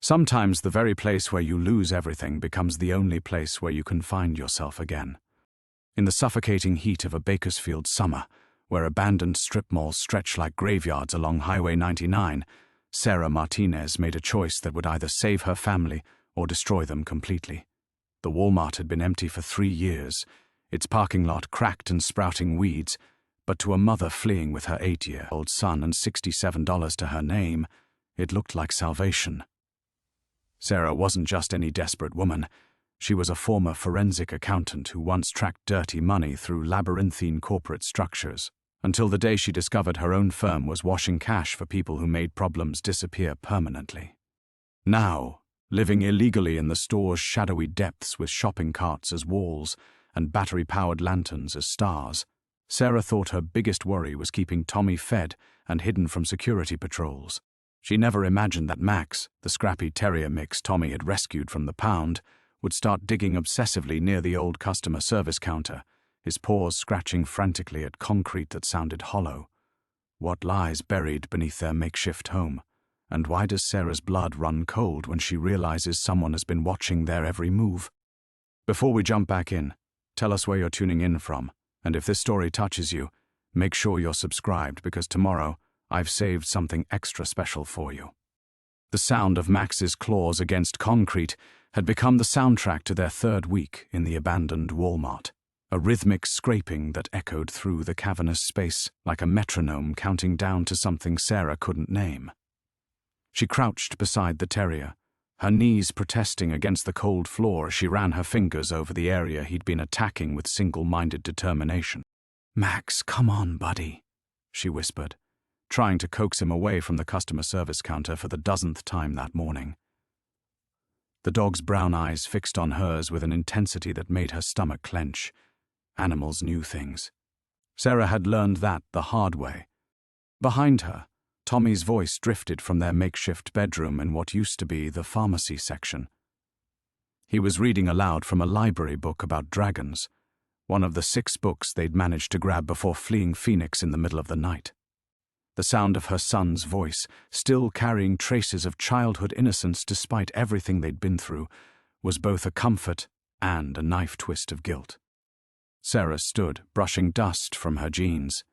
Sometimes the very place where you lose everything becomes the only place where you can find yourself again. In the suffocating heat of a Bakersfield summer, where abandoned strip malls stretch like graveyards along Highway 99, Sarah Martinez made a choice that would either save her family or destroy them completely. The Walmart had been empty for 3 years, its parking lot cracked and sprouting weeds, but to a mother fleeing with her 8-year-old son and $67 to her name, it looked like salvation. Sarah wasn't just any desperate woman. She was a former forensic accountant who once tracked dirty money through labyrinthine corporate structures, until the day she discovered her own firm was washing cash for people who made problems disappear permanently. Now, living illegally in the store's shadowy depths with shopping carts as walls and battery-powered lanterns as stars, Sarah thought her biggest worry was keeping Tommy fed and hidden from security patrols. She never imagined that Max, the scrappy terrier mix Tommy had rescued from the pound, would start digging obsessively near the old customer service counter, his paws scratching frantically at concrete that sounded hollow. What lies buried beneath their makeshift home? And why does Sarah's blood run cold when she realizes someone has been watching their every move? Before we jump back in, tell us where you're tuning in from, and if this story touches you, make sure you're subscribed because tomorrow I've saved something extra special for you. The sound of Max's claws against concrete had become the soundtrack to their 3rd week in the abandoned Walmart, a rhythmic scraping that echoed through the cavernous space like a metronome counting down to something Sarah couldn't name. She crouched beside the terrier, her knees protesting against the cold floor as she ran her fingers over the area he'd been attacking with single-minded determination. "Max, come on, buddy," she whispered, trying to coax him away from the customer service counter for the 10th time that morning. The dog's brown eyes fixed on hers with an intensity that made her stomach clench. Animals knew things. Sarah had learned that the hard way. Behind her, Tommy's voice drifted from their makeshift bedroom in what used to be the pharmacy section. He was reading aloud from a library book about dragons, one of the 6 books they'd managed to grab before fleeing Phoenix in the middle of the night. The sound of her son's voice, still carrying traces of childhood innocence despite everything they'd been through, was both a comfort and a knife twist of guilt. Sarah stood, brushing dust from her jeans.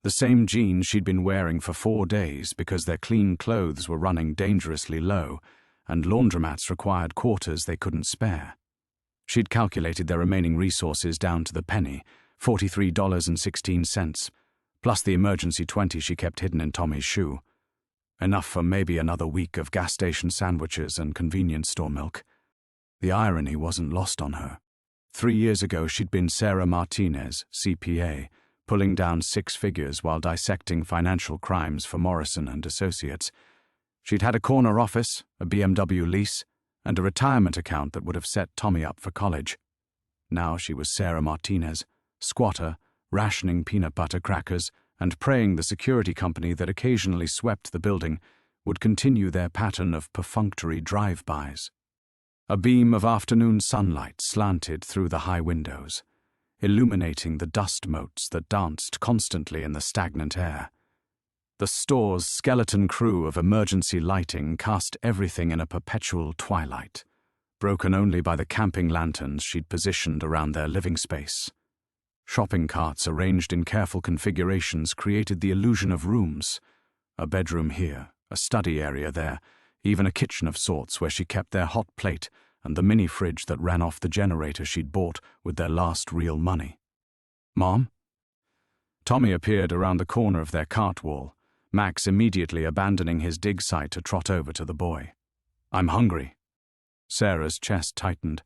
The same jeans she'd been wearing for 4 days because their clean clothes were running dangerously low, and laundromats required quarters they couldn't spare. She'd calculated their remaining resources down to the penny, $43.16, plus the emergency 20 she kept hidden in Tommy's shoe. Enough for maybe another week of gas station sandwiches and convenience store milk. The irony wasn't lost on her. 3 years ago she'd been Sarah Martinez, CPA, pulling down 6 figures while dissecting financial crimes for Morrison and Associates. She'd had a corner office, a BMW lease, and a retirement account that would have set Tommy up for college. Now she was Sarah Martinez, squatter, rationing peanut butter crackers, and praying the security company that occasionally swept the building would continue their pattern of perfunctory drive-bys. A beam of afternoon sunlight slanted through the high windows, illuminating the dust motes that danced constantly in the stagnant air. The store's skeleton crew of emergency lighting cast everything in a perpetual twilight, broken only by the camping lanterns she'd positioned around their living space. Shopping carts arranged in careful configurations created the illusion of rooms. A bedroom here, a study area there, even a kitchen of sorts where she kept their hot plate and the mini fridge that ran off the generator she'd bought with their last real money. "Mom?" Tommy appeared around the corner of their cart wall, Max immediately abandoning his dig site to trot over to the boy. "I'm hungry." Sarah's chest tightened.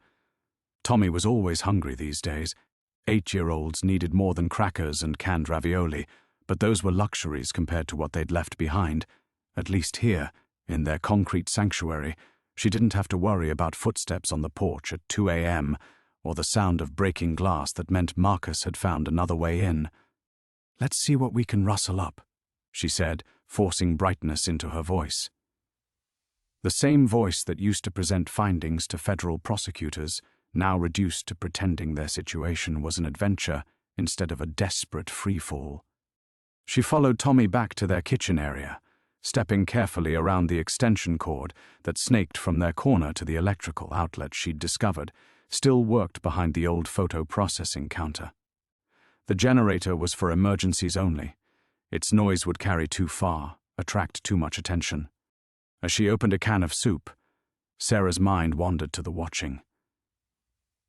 Tommy was always hungry these days. 8-year-olds needed more than crackers and canned ravioli, but those were luxuries compared to what they'd left behind. At least here, in their concrete sanctuary, she didn't have to worry about footsteps on the porch at 2 a.m. or the sound of breaking glass that meant Marcus had found another way in. "Let's see what we can rustle up," she said, forcing brightness into her voice. The same voice that used to present findings to federal prosecutors, now reduced to pretending their situation was an adventure instead of a desperate freefall. She followed Tommy back to their kitchen area, stepping carefully around the extension cord that snaked from their corner to the electrical outlet she'd discovered still worked behind the old photo processing counter. The generator was for emergencies only. Its noise would carry too far, attract too much attention. As she opened a can of soup, Sarah's mind wandered to the watching.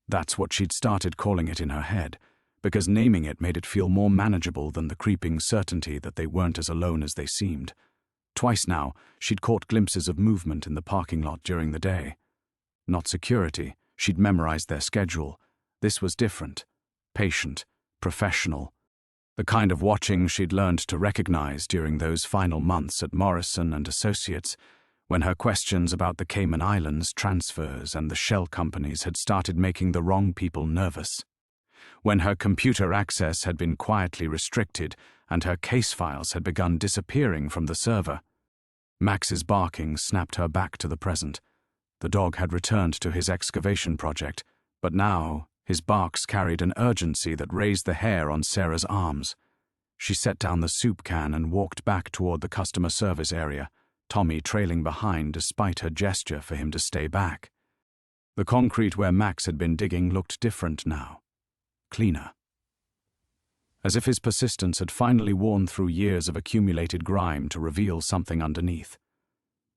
That's what she'd started calling it in her head, because naming it made it feel more manageable than the creeping certainty that they weren't as alone as they seemed. Twice now, she'd caught glimpses of movement in the parking lot during the day. Not security, she'd memorized their schedule. This was different, patient, professional. The kind of watching she'd learned to recognize during those final months at Morrison and Associates, when her questions about the Cayman Islands transfers and the shell companies had started making the wrong people nervous. When her computer access had been quietly restricted and her case files had begun disappearing from the server. Max's barking snapped her back to the present. The dog had returned to his excavation project, but now his barks carried an urgency that raised the hair on Sarah's arms. She set down the soup can and walked back toward the customer service area, Tommy trailing behind despite her gesture for him to stay back. The concrete where Max had been digging looked different now, cleaner. As if his persistence had finally worn through years of accumulated grime to reveal something underneath.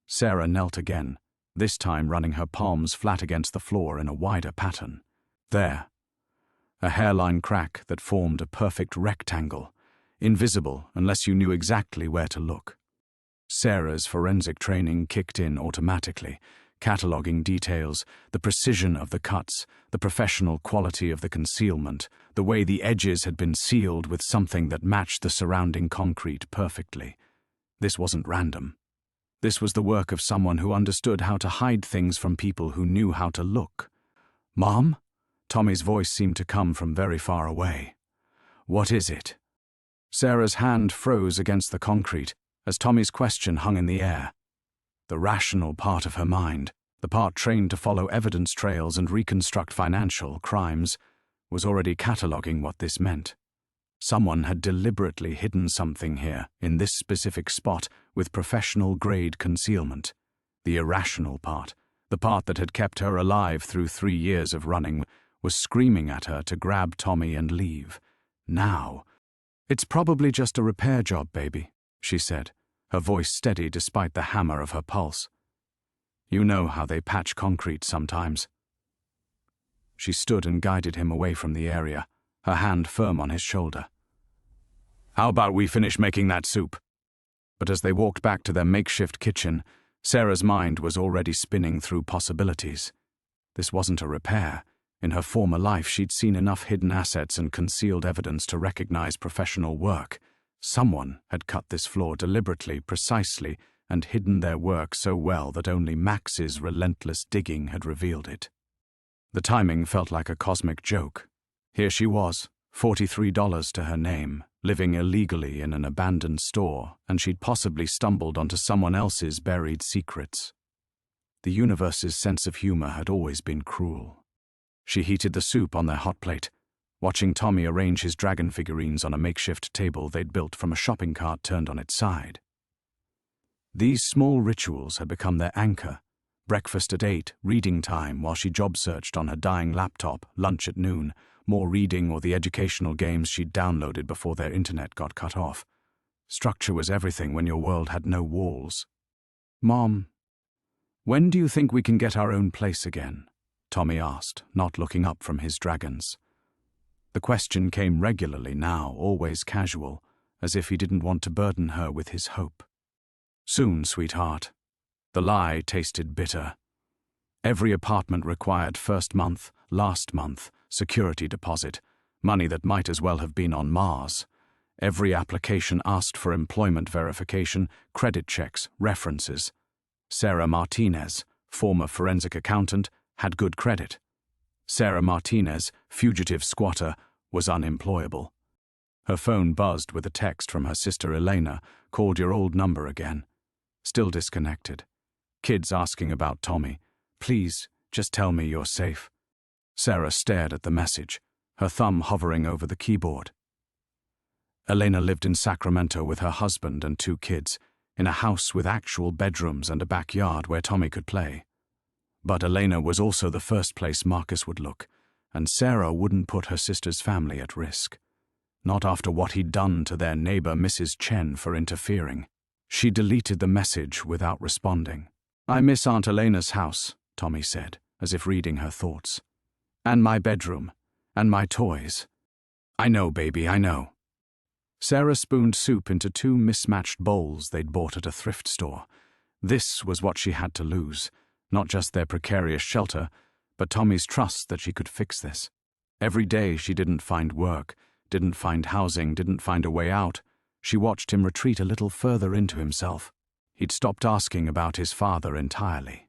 Sarah knelt again, this time running her palms flat against the floor in a wider pattern. There, a hairline crack that formed a perfect rectangle, invisible unless you knew exactly where to look. Sarah's forensic training kicked in automatically, cataloging details, the precision of the cuts, the professional quality of the concealment, the way the edges had been sealed with something that matched the surrounding concrete perfectly. This wasn't random. This was the work of someone who understood how to hide things from people who knew how to look. "Mom?" Tommy's voice seemed to come from very far away. "What is it?" Sarah's hand froze against the concrete as Tommy's question hung in the air. The rational part of her mind, the part trained to follow evidence trails and reconstruct financial crimes, was already cataloging what this meant. Someone had deliberately hidden something here, in this specific spot, with professional-grade concealment. The irrational part, the part that had kept her alive through 3 years of running, was screaming at her to grab Tommy and leave. Now, "It's probably just a repair job, baby," she said, her voice steady despite the hammer of her pulse. "You know how they patch concrete sometimes." She stood and guided him away from the area, her hand firm on his shoulder. "How about we finish making that soup?" But as they walked back to their makeshift kitchen, Sarah's mind was already spinning through possibilities. This wasn't a repair. In her former life, she'd seen enough hidden assets and concealed evidence to recognize professional work. Someone had cut this floor deliberately, precisely, and hidden their work so well that only Max's relentless digging had revealed it. The timing felt like a cosmic joke. Here she was, $43 to her name, living illegally in an abandoned store, and she'd possibly stumbled onto someone else's buried secrets. The universe's sense of humor had always been cruel. She heated the soup on their hot plate, watching Tommy arrange his dragon figurines on a makeshift table they'd built from a shopping cart turned on its side. These small rituals had become their anchor. Breakfast at 8, reading time while she job-searched on her dying laptop, lunch at noon, more reading or the educational games she'd downloaded before their internet got cut off. Structure was everything when your world had no walls. "Mom, when do you think we can get our own place again?" Tommy asked, not looking up from his dragons. The question came regularly now, always casual, as if he didn't want to burden her with his hope. "Soon, sweetheart." The lie tasted bitter. Every apartment required first month, last month, security deposit, money that might as well have been on Mars. Every application asked for employment verification, credit checks, references. Sarah Martinez, former forensic accountant, had good credit. Sarah Martinez, fugitive squatter, was unemployable. Her phone buzzed with a text from her sister Elena, "Called your old number again." Still disconnected. Kids asking about Tommy. "Please, just tell me you're safe." Sarah stared at the message, her thumb hovering over the keyboard. Elena lived in Sacramento with her husband and 2 kids. in a house with actual bedrooms and a backyard where Tommy could play. But Elena was also the first place Marcus would look, and Sarah wouldn't put her sister's family at risk. Not after what he'd done to their neighbor Mrs. Chen for interfering. She deleted the message without responding. "I miss Aunt Elena's house," Tommy said, as if reading her thoughts. "And my bedroom. And my toys." "I know, baby, I know." Sarah spooned soup into two mismatched bowls they'd bought at a thrift store. This was what she had to lose, not just their precarious shelter, but Tommy's trust that she could fix this. Every day she didn't find work, didn't find housing, didn't find a way out. She watched him retreat a little further into himself. He'd stopped asking about his father entirely.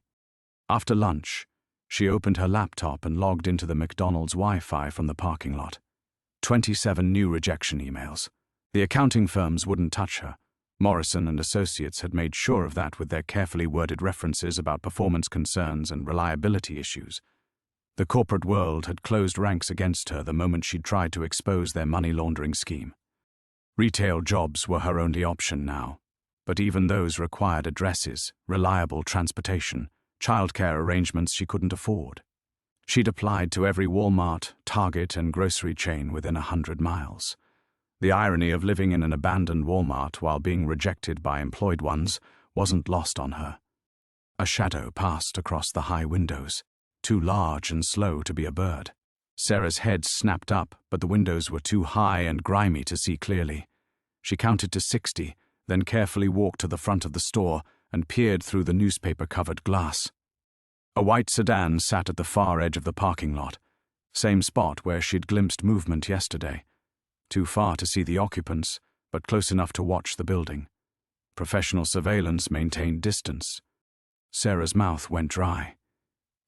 After lunch, she opened her laptop and logged into the McDonald's Wi-Fi from the parking lot. 27 new rejection emails. The accounting firms wouldn't touch her. Morrison and Associates had made sure of that with their carefully worded references about performance concerns and reliability issues. The corporate world had closed ranks against her the moment she'd tried to expose their money laundering scheme. Retail jobs were her only option now, but even those required addresses, reliable transportation, childcare arrangements she couldn't afford. She'd applied to every Walmart, Target, and grocery chain within 100 miles. The irony of living in an abandoned Walmart while being rejected by employed ones wasn't lost on her. A shadow passed across the high windows, too large and slow to be a bird. Sarah's head snapped up, but the windows were too high and grimy to see clearly. She counted to 60, then carefully walked to the front of the store and peered through the newspaper-covered glass. A white sedan sat at the far edge of the parking lot, same spot where she'd glimpsed movement yesterday. Too far to see the occupants, but close enough to watch the building. Professional surveillance maintained distance. Sarah's mouth went dry.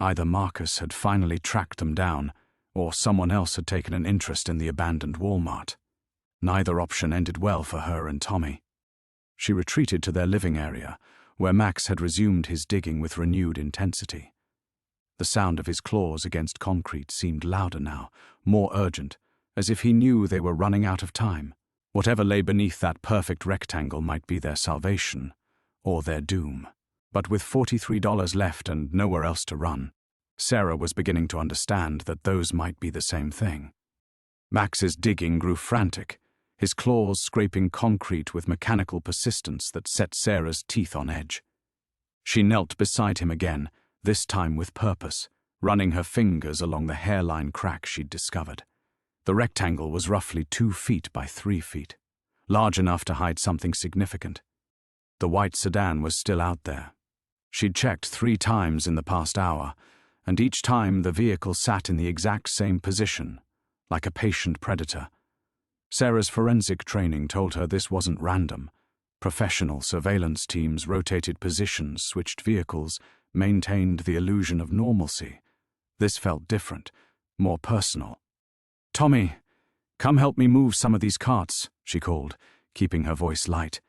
Either Marcus had finally tracked them down, or someone else had taken an interest in the abandoned Walmart. Neither option ended well for her and Tommy. She retreated to their living area, where Max had resumed his digging with renewed intensity. The sound of his claws against concrete seemed louder now, more urgent, as if he knew they were running out of time. Whatever lay beneath that perfect rectangle might be their salvation, or their doom. But with $43 left and nowhere else to run, Sarah was beginning to understand that those might be the same thing. Max's digging grew frantic, his claws scraping concrete with mechanical persistence that set Sarah's teeth on edge. She knelt beside him again, this time with purpose, running her fingers along the hairline crack she'd discovered. The rectangle was roughly 2 feet by 3 feet, large enough to hide something significant. The white sedan was still out there. She'd checked 3 times in the past hour, and each time the vehicle sat in the exact same position, like a patient predator. Sarah's forensic training told her this wasn't random. Professional surveillance teams rotated positions, switched vehicles, maintained the illusion of normalcy. This felt different, more personal. "Tommy, come help me move some of these carts," she called, keeping her voice light.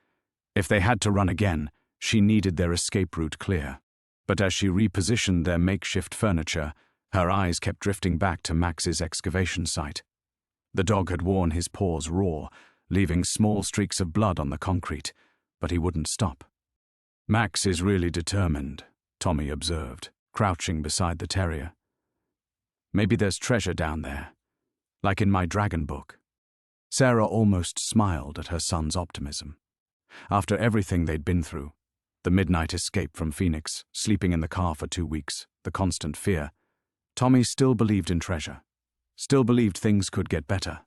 If they had to run again, she needed their escape route clear. But as she repositioned their makeshift furniture, her eyes kept drifting back to Max's excavation site. The dog had worn his paws raw, leaving small streaks of blood on the concrete, but he wouldn't stop. "Max is really determined," Tommy observed, crouching beside the terrier. "Maybe there's treasure down there, like in my dragon book." Sarah almost smiled at her son's optimism. After everything they'd been through, the midnight escape from Phoenix, sleeping in the car for 2 weeks, the constant fear, Tommy still believed in treasure, still believed things could get better.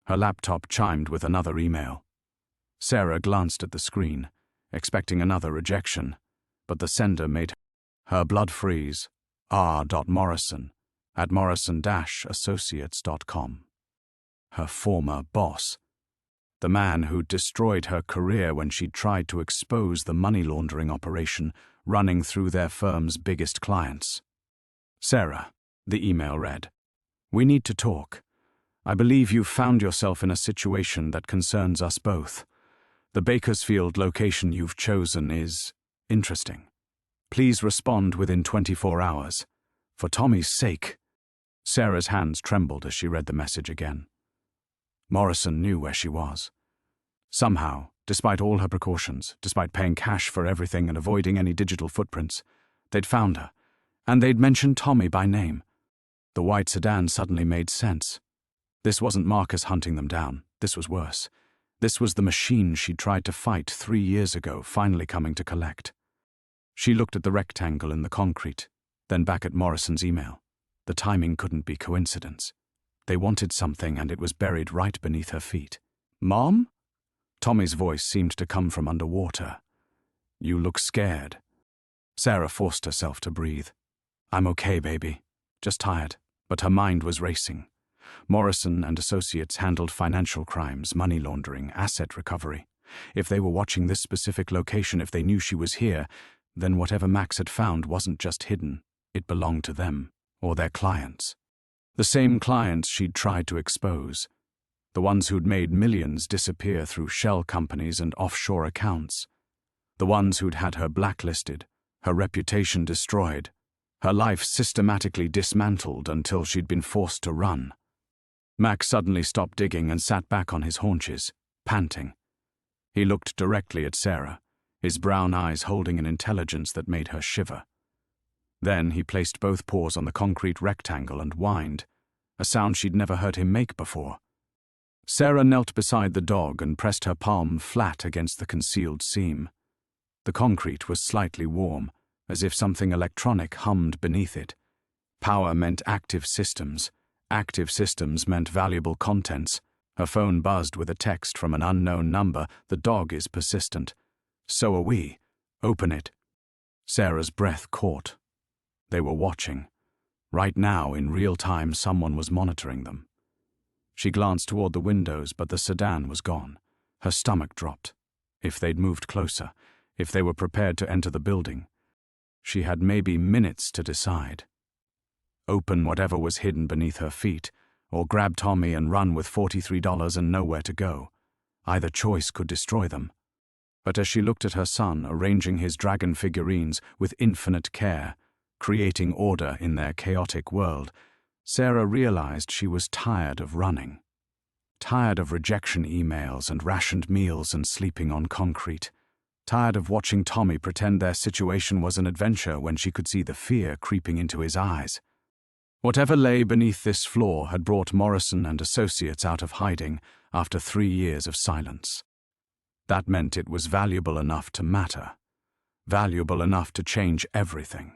Her laptop chimed with another email. Sarah glanced at the screen, expecting another rejection, but the sender made her blood freeze. r.morrison@morrison-associates.com. Her former boss. The man who'd destroyed her career when she'd tried to expose the money laundering operation running through their firm's biggest clients. "Sarah," the email read, "we need to talk. I believe you've found yourself in a situation that concerns us both. The Bakersfield location you've chosen is interesting. Please respond within 24 hours. For Tommy's sake." Sarah's hands trembled as she read the message again. Morrison knew where she was. Somehow, Despite all her precautions, despite paying cash for everything and avoiding any digital footprints, they'd found her, and they'd mentioned Tommy by name. The white sedan suddenly made sense. This wasn't Marcus hunting them down. This was worse. This was the machine she'd tried to fight 3 years ago, finally coming to collect. She looked at the rectangle in the concrete, then back at Morrison's email. The timing couldn't be coincidence. They wanted something, and it was buried right beneath her feet. "Mom?" Tommy's voice seemed to come from underwater. "You look scared." Sarah forced herself to breathe. "I'm okay, baby. Just tired." But her mind was racing. Morrison and Associates handled financial crimes, money laundering, asset recovery. If they were watching this specific location, if they knew she was here, then whatever Max had found wasn't just hidden. It belonged to them, or their clients. The same clients she'd tried to expose. The ones who'd made millions disappear through shell companies and offshore accounts. The ones who'd had her blacklisted, her reputation destroyed, her life systematically dismantled until she'd been forced to run. Max suddenly stopped digging and sat back on his haunches, panting. He looked directly at Sarah, his brown eyes holding an intelligence that made her shiver. Then he placed both paws on the concrete rectangle and whined, a sound she'd never heard him make before. Sarah knelt beside the dog and pressed her palm flat against the concealed seam. The concrete was slightly warm, as if something electronic hummed beneath it. Power meant active systems. Active systems meant valuable contents. Her phone buzzed with a text from an unknown number. "The dog is persistent. So are we. Open it." Sarah's breath caught. They were watching. Right now, in real time, someone was monitoring them. She glanced toward the windows, but the sedan was gone. Her stomach dropped. If they'd moved closer, if they were prepared to enter the building, she had maybe minutes to decide. Open whatever was hidden beneath her feet, or grab Tommy and run with $43 and nowhere to go. Either choice could destroy them. But as she looked at her son arranging his dragon figurines with infinite care, creating order in their chaotic world, Sarah realized she was tired of running. Tired of rejection emails and rationed meals and sleeping on concrete. Tired of watching Tommy pretend their situation was an adventure when she could see the fear creeping into his eyes. Whatever lay beneath this floor had brought Morrison and Associates out of hiding after 3 years of silence. That meant it was valuable enough to matter, valuable enough to change everything.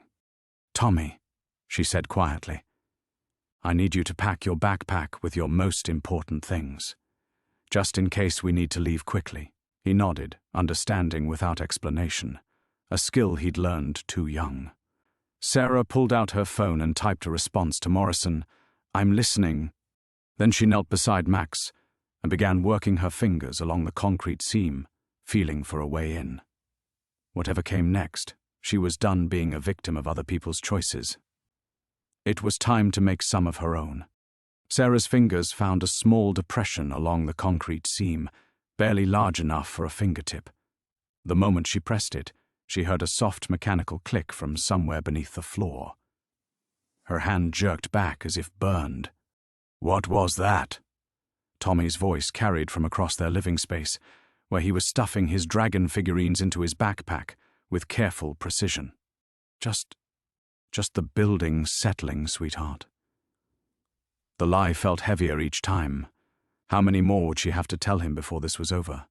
"Tommy," she said quietly, "I need you to pack your backpack with your most important things, just in case we need to leave quickly." He nodded, understanding without explanation, a skill he'd learned too young. Sarah pulled out her phone and typed a response to Morrison, "I'm listening." Then she knelt beside Max and began working her fingers along the concrete seam, feeling for a way in. Whatever came next, she was done being a victim of other people's choices. It was time to make some of her own. Sarah's fingers found a small depression along the concrete seam, barely large enough for a fingertip. The moment she pressed it, she heard a soft mechanical click from somewhere beneath the floor. Her hand jerked back as if burned. "What was that?" Tommy's voice carried from across their living space, where he was stuffing his dragon figurines into his backpack with careful precision. Just the building settling, sweetheart." The lie felt heavier each time. How many more would she have to tell him before this was over?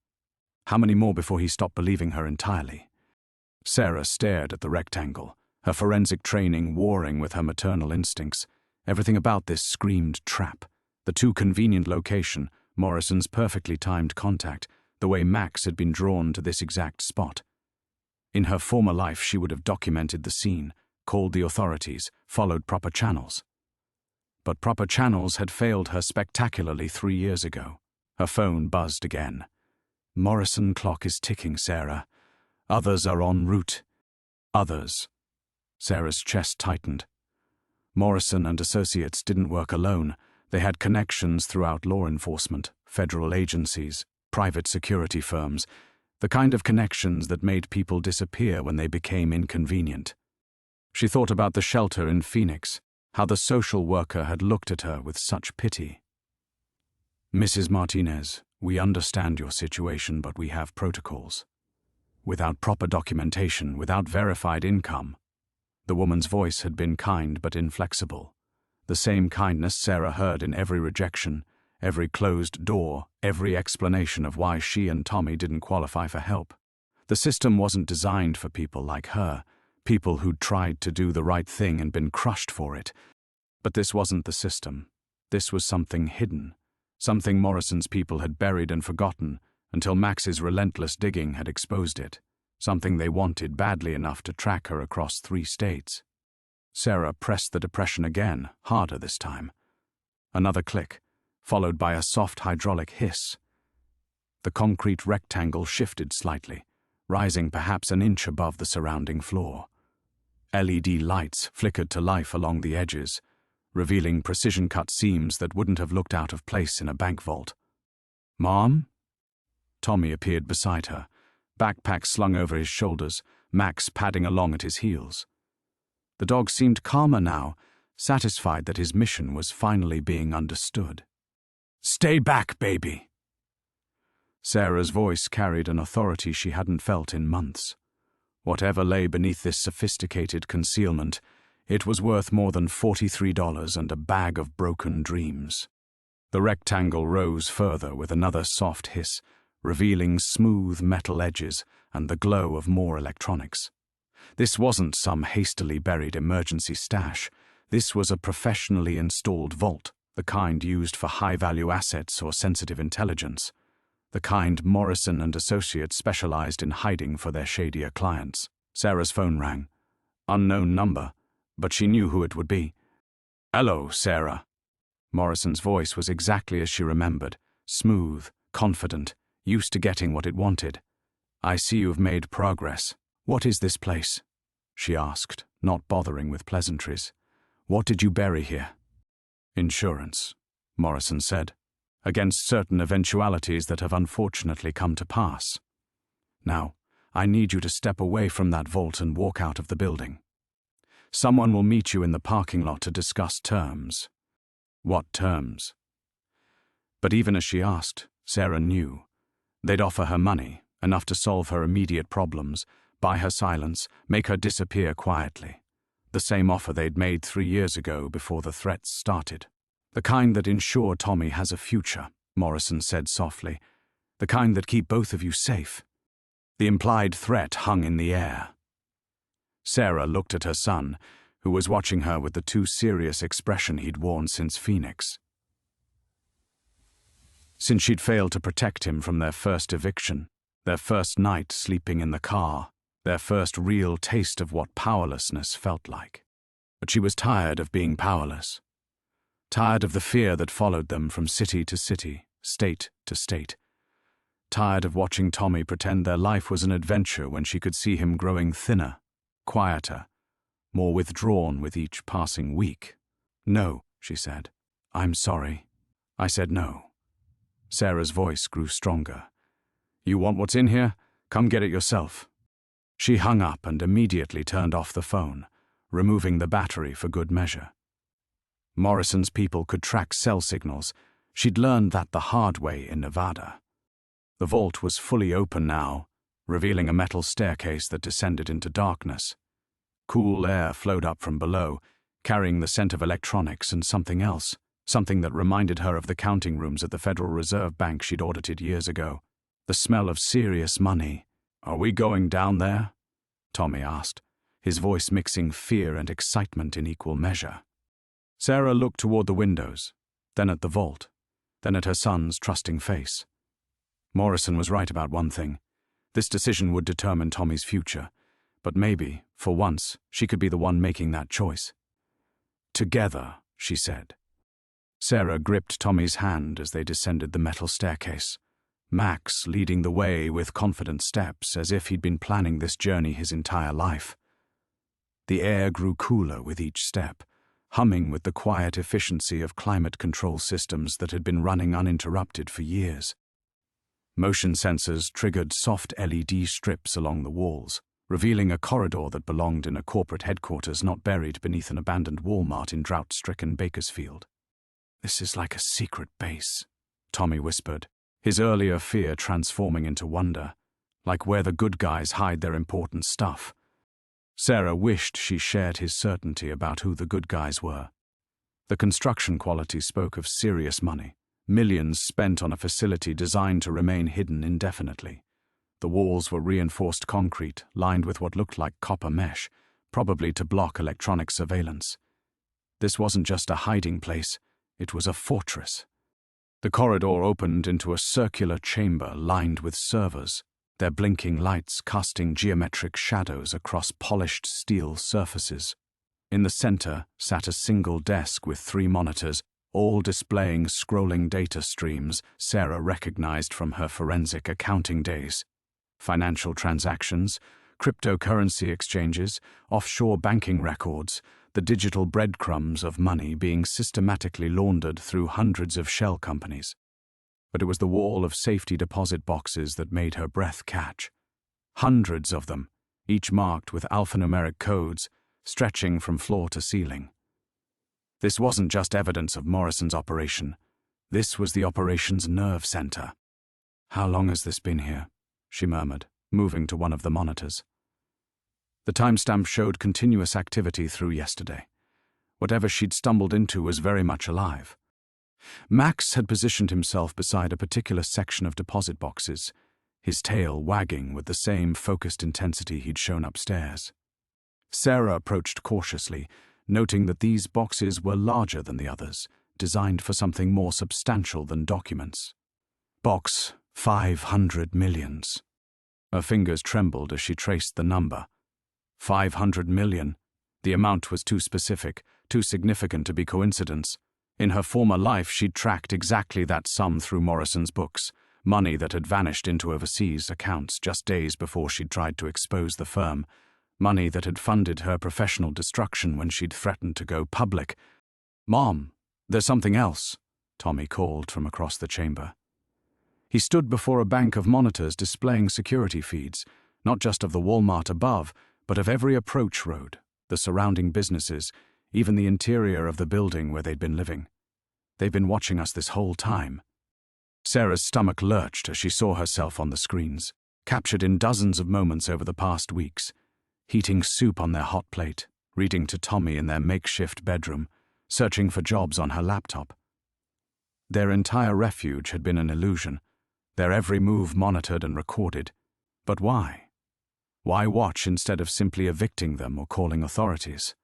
How many more before he stopped believing her entirely? Sarah stared at the rectangle, her forensic training warring with her maternal instincts. Everything about this screamed trap. The too convenient location, Morrison's perfectly timed contact, the way Max had been drawn to this exact spot. In her former life, she would have documented the scene, called the authorities, followed proper channels. But proper channels had failed her spectacularly 3 years ago. Her phone buzzed again. "Morrison clock is ticking, Sarah. Others are en route." Others. Sarah's chest tightened. Morrison and Associates didn't work alone. They had connections throughout law enforcement, federal agencies, private security firms, the kind of connections that made people disappear when they became inconvenient. She thought about the shelter in Phoenix, how the social worker had looked at her with such pity. "Mrs. Martinez, We understand your situation, but we have protocols. Without proper documentation, without verified income. The woman's voice had been kind but inflexible. The same kindness Sarah heard in every rejection, every closed door, every explanation of why she and Tommy didn't qualify for help. The system wasn't designed for people like her, people who'd tried to do the right thing and been crushed for it. But this wasn't the system. This was something hidden, something Morrison's people had buried and forgotten until Max's relentless digging had exposed it, something they wanted badly enough to track her across 3 states. Sarah pressed the depression again, harder this time. Another click, followed by a soft hydraulic hiss. The concrete rectangle shifted slightly, rising perhaps an inch above the surrounding floor. LED lights flickered to life along the edges, revealing precision-cut seams that wouldn't have looked out of place in a bank vault. "Mom?" Tommy appeared beside her, backpack slung over his shoulders, Max padding along at his heels. The dog seemed calmer now, satisfied that his mission was finally being understood. "Stay back, baby." Sarah's voice carried an authority she hadn't felt in months. Whatever lay beneath this sophisticated concealment, it was worth more than $43 and a bag of broken dreams. The rectangle rose further with another soft hiss, revealing smooth metal edges and the glow of more electronics. This wasn't some hastily buried emergency stash. This was a professionally installed vault, the kind used for high-value assets or sensitive intelligence, the kind Morrison and Associates specialized in hiding for their shadier clients. Sarah's phone rang. Unknown number, but she knew who it would be. "Hello, Sarah." Morrison's voice was exactly as she remembered, smooth, confident, used to getting what it wanted. "I see you've made progress. What is this place?" she asked, not bothering with pleasantries. "What did you bury here?" "Insurance," Morrison said, "against certain eventualities that have unfortunately come to pass. Now, I need you to step away from that vault and walk out of the building. Someone will meet you in the parking lot to discuss terms." What terms? But even as she asked, Sarah knew. They'd offer her money, enough to solve her immediate problems, buy her silence, make her disappear quietly. The same offer they'd made 3 years ago before the threats started. "The kind that ensure Tommy has a future," Morrison said softly. "The kind that keep both of you safe." The implied threat hung in the air. Sarah looked at her son, who was watching her with the too serious expression he'd worn since Phoenix. Since she'd failed to protect him from their first eviction, their first night sleeping in the car, their first real taste of what powerlessness felt like. But she was tired of being powerless. Tired of the fear that followed them from city to city, state to state. Tired of watching Tommy pretend their life was an adventure when she could see him growing thinner, quieter, more withdrawn with each passing week. "No," she said. "I'm sorry." I said no. Sarah's voice grew stronger. "You want what's in here? Come get it yourself." She hung up and immediately turned off the phone, removing the battery for good measure. Morrison's people could track cell signals. She'd learned that the hard way in Nevada. The vault was fully open now, revealing a metal staircase that descended into darkness. Cool air flowed up from below, carrying the scent of electronics and something else, something that reminded her of the counting rooms at the Federal Reserve Bank she'd audited years ago. The smell of serious money. "Are we going down there?" Tommy asked, his voice mixing fear and excitement in equal measure. Sarah looked toward the windows, then at the vault, then at her son's trusting face. Morrison was right about one thing. This decision would determine Tommy's future, but maybe, for once, she could be the one making that choice. "Together," she said. Sarah gripped Tommy's hand as they descended the metal staircase, Max leading the way with confident steps as if he'd been planning this journey his entire life. The air grew cooler with each step, humming with the quiet efficiency of climate control systems that had been running uninterrupted for years. Motion sensors triggered soft LED strips along the walls, revealing a corridor that belonged in a corporate headquarters not buried beneath an abandoned Walmart in drought-stricken Bakersfield. "This is like a secret base," Tommy whispered, his earlier fear transforming into wonder, like where the good guys hide their important stuff. Sarah wished she shared his certainty about who the good guys were. The construction quality spoke of serious money, millions spent on a facility designed to remain hidden indefinitely. The walls were reinforced concrete, lined with what looked like copper mesh, probably to block electronic surveillance. This wasn't just a hiding place, it was a fortress. The corridor opened into a circular chamber lined with servers, their blinking lights casting geometric shadows across polished steel surfaces. In the center sat a single desk with 3 monitors, all displaying scrolling data streams Sarah recognized from her forensic accounting days. Financial transactions, cryptocurrency exchanges, offshore banking records, the digital breadcrumbs of money being systematically laundered through hundreds of shell companies. But it was the wall of safety deposit boxes that made her breath catch. Hundreds of them, each marked with alphanumeric codes, stretching from floor to ceiling. This wasn't just evidence of Morrison's operation. This was the operation's nerve center. "How long has this been here?" she murmured, moving to one of the monitors. The timestamp showed continuous activity through yesterday. Whatever she'd stumbled into was very much alive. Max had positioned himself beside a particular section of deposit boxes, his tail wagging with the same focused intensity he'd shown upstairs. Sarah approached cautiously, noting that these boxes were larger than the others, designed for something more substantial than documents. Box 500 millions. Her fingers trembled as she traced the number. 500 million. The amount was too specific, too significant to be coincidence. In her former life, she'd tracked exactly that sum through Morrison's books, money that had vanished into overseas accounts just days before she'd tried to expose the firm, money that had funded her professional destruction when she'd threatened to go public. "Mom, there's something else," Tommy called from across the chamber. He stood before a bank of monitors displaying security feeds, not just of the Walmart above, but of every approach road, the surrounding businesses, even the interior of the building where they'd been living. "They've been watching us this whole time." Sarah's stomach lurched as she saw herself on the screens, captured in dozens of moments over the past weeks, heating soup on their hot plate, reading to Tommy in their makeshift bedroom, searching for jobs on her laptop. Their entire refuge had been an illusion, their every move monitored and recorded. But why? Why watch instead of simply evicting them or calling authorities?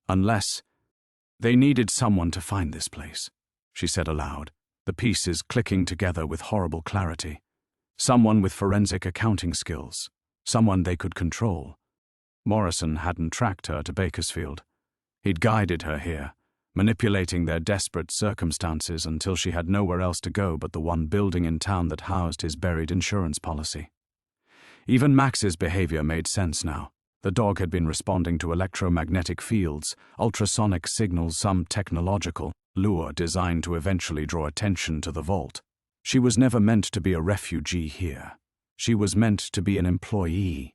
Unless they needed someone to find this place, she said aloud, the pieces clicking together with horrible clarity. Someone with forensic accounting skills, someone they could control. Morrison hadn't tracked her to Bakersfield. He'd guided her here, manipulating their desperate circumstances until she had nowhere else to go but the one building in town that housed his buried insurance policy. Even Max's behavior made sense now. The dog had been responding to electromagnetic fields, ultrasonic signals, some technological lure designed to eventually draw attention to the vault. She was never meant to be a refugee here. She was meant to be an employee.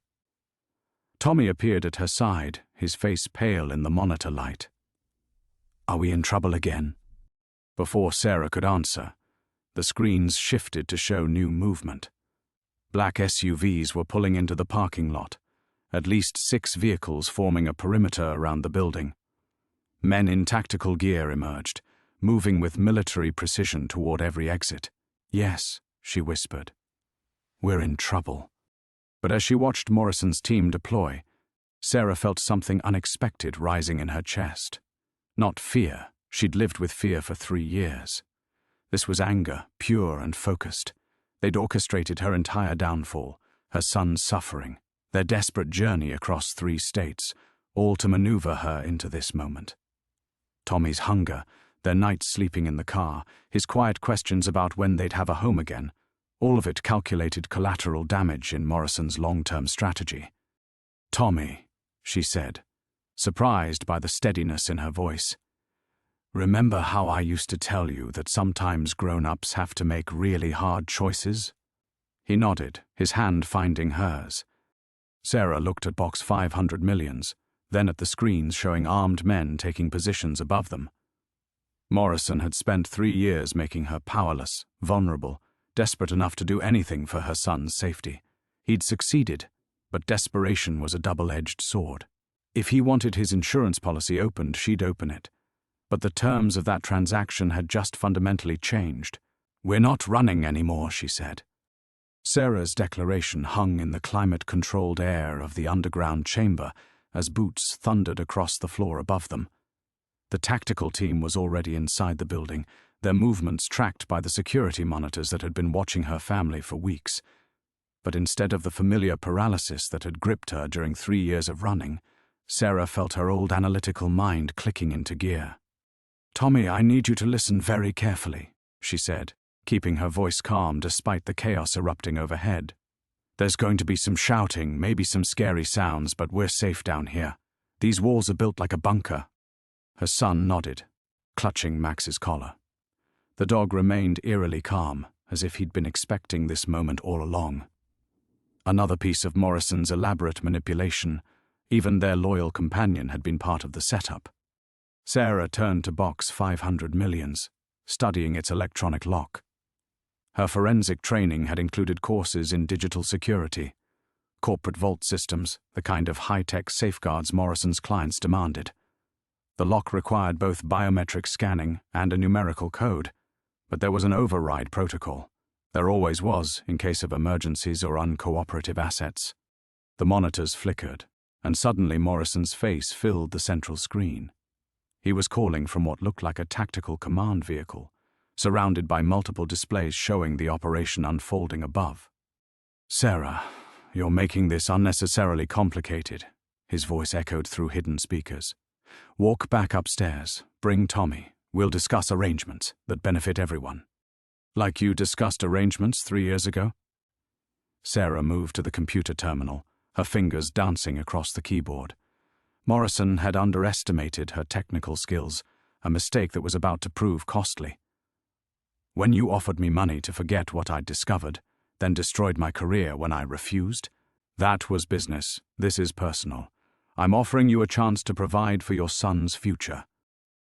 Tommy appeared at her side, his face pale in the monitor light. "Are we in trouble again?" Before Sarah could answer, the screens shifted to show new movement. Black SUVs were pulling into the parking lot, at least 6 vehicles forming a perimeter around the building. Men in tactical gear emerged, moving with military precision toward every exit. "Yes," she whispered. "We're in trouble." But as she watched Morrison's team deploy, Sarah felt something unexpected rising in her chest. Not fear. She'd lived with fear for 3 years. This was anger, pure and focused. They'd orchestrated her entire downfall, her son's suffering, their desperate journey across 3 states, all to maneuver her into this moment. Tommy's hunger, their nights sleeping in the car, his quiet questions about when they'd have a home again, all of it calculated collateral damage in Morrison's long-term strategy. "Tommy," she said, surprised by the steadiness in her voice. "Remember how I used to tell you that sometimes grown-ups have to make really hard choices?" He nodded, his hand finding hers. Sarah looked at box 500 millions, then at the screens showing armed men taking positions above them. Morrison had spent 3 years making her powerless, vulnerable, desperate enough to do anything for her son's safety. He'd succeeded, but desperation was a double-edged sword. If he wanted his insurance policy opened, she'd open it. But the terms of that transaction had just fundamentally changed. "We're not running anymore," she said. Sarah's declaration hung in the climate-controlled air of the underground chamber as boots thundered across the floor above them. The tactical team was already inside the building, their movements tracked by the security monitors that had been watching her family for weeks. But instead of the familiar paralysis that had gripped her during 3 years of running, Sarah felt her old analytical mind clicking into gear. "Tommy, I need you to listen very carefully," she said, keeping her voice calm despite the chaos erupting overhead. "There's going to be some shouting, maybe some scary sounds, but we're safe down here. These walls are built like a bunker." Her son nodded, clutching Max's collar. The dog remained eerily calm, as if he'd been expecting this moment all along. Another piece of Morrison's elaborate manipulation. Even their loyal companion had been part of the setup. Sarah turned to Box 500 Millions, studying its electronic lock. Her forensic training had included courses in digital security, corporate vault systems, the kind of high-tech safeguards Morrison's clients demanded. The lock required both biometric scanning and a numerical code, but there was an override protocol. There always was, in case of emergencies or uncooperative assets. The monitors flickered, and suddenly Morrison's face filled the central screen. He was calling from what looked like a tactical command vehicle, surrounded by multiple displays showing the operation unfolding above. "Sarah, you're making this unnecessarily complicated," his voice echoed through hidden speakers. "Walk back upstairs, bring Tommy. We'll discuss arrangements that benefit everyone." "Like you discussed arrangements 3 years ago?" Sarah moved to the computer terminal, her fingers dancing across the keyboard. Morrison had underestimated her technical skills, a mistake that was about to prove costly. "When you offered me money to forget what I'd discovered, then destroyed my career when I refused? That was business. This is personal. I'm offering you a chance to provide for your son's future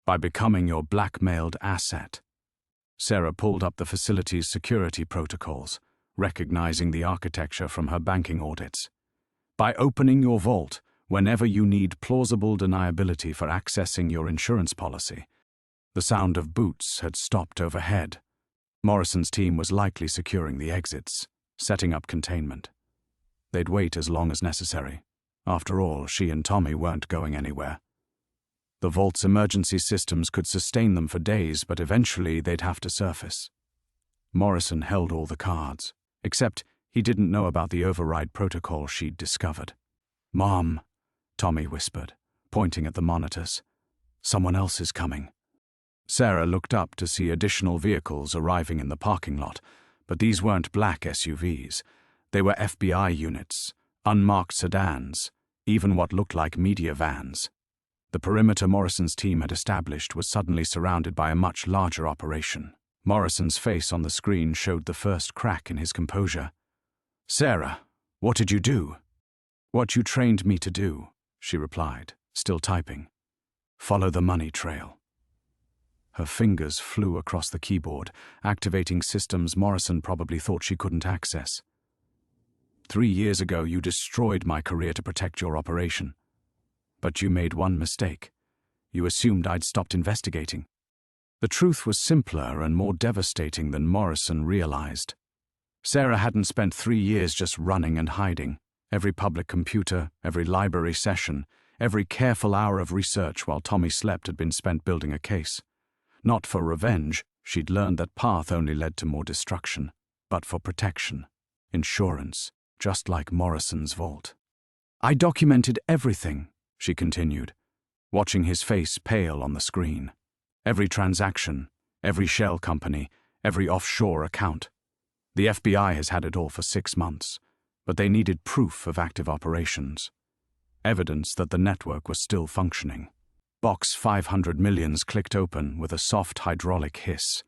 by becoming your blackmailed asset." Sarah pulled up the facility's security protocols, recognizing the architecture from her banking audits. "By opening your vault whenever you need plausible deniability for accessing your insurance policy." The sound of boots had stopped overhead. Morrison's team was likely securing the exits, setting up containment. They'd wait as long as necessary. After all, she and Tommy weren't going anywhere. The vault's emergency systems could sustain them for days, but eventually they'd have to surface. Morrison held all the cards, except he didn't know about the override protocol she'd discovered. "Mom," Tommy whispered, pointing at the monitors. "Someone else is coming." Sarah looked up to see additional vehicles arriving in the parking lot, but these weren't black SUVs. They were FBI units, unmarked sedans, even what looked like media vans. The perimeter Morrison's team had established was suddenly surrounded by a much larger operation. Morrison's face on the screen showed the first crack in his composure. "Sarah, what did you do?" "What you trained me to do," she replied, still typing. "Follow the money trail." Her fingers flew across the keyboard, activating systems Morrison probably thought she couldn't access. 3 years ago, you destroyed my career to protect your operation. But you made one mistake. You assumed I'd stopped investigating. The truth was simpler and more devastating than Morrison realized. Sarah hadn't spent 3 years just running and hiding. Every public computer, every library session, every careful hour of research while Tommy slept had been spent building a case. Not for revenge, she'd learned that path only led to more destruction, but for protection, insurance, just like Morrison's vault. "I documented everything," she continued, watching his face pale on the screen. "Every transaction, every shell company, every offshore account. The FBI has had it all for 6 months, but they needed proof of active operations. Evidence that the network was still functioning." Box 500 Millions clicked open with a soft hydraulic hiss.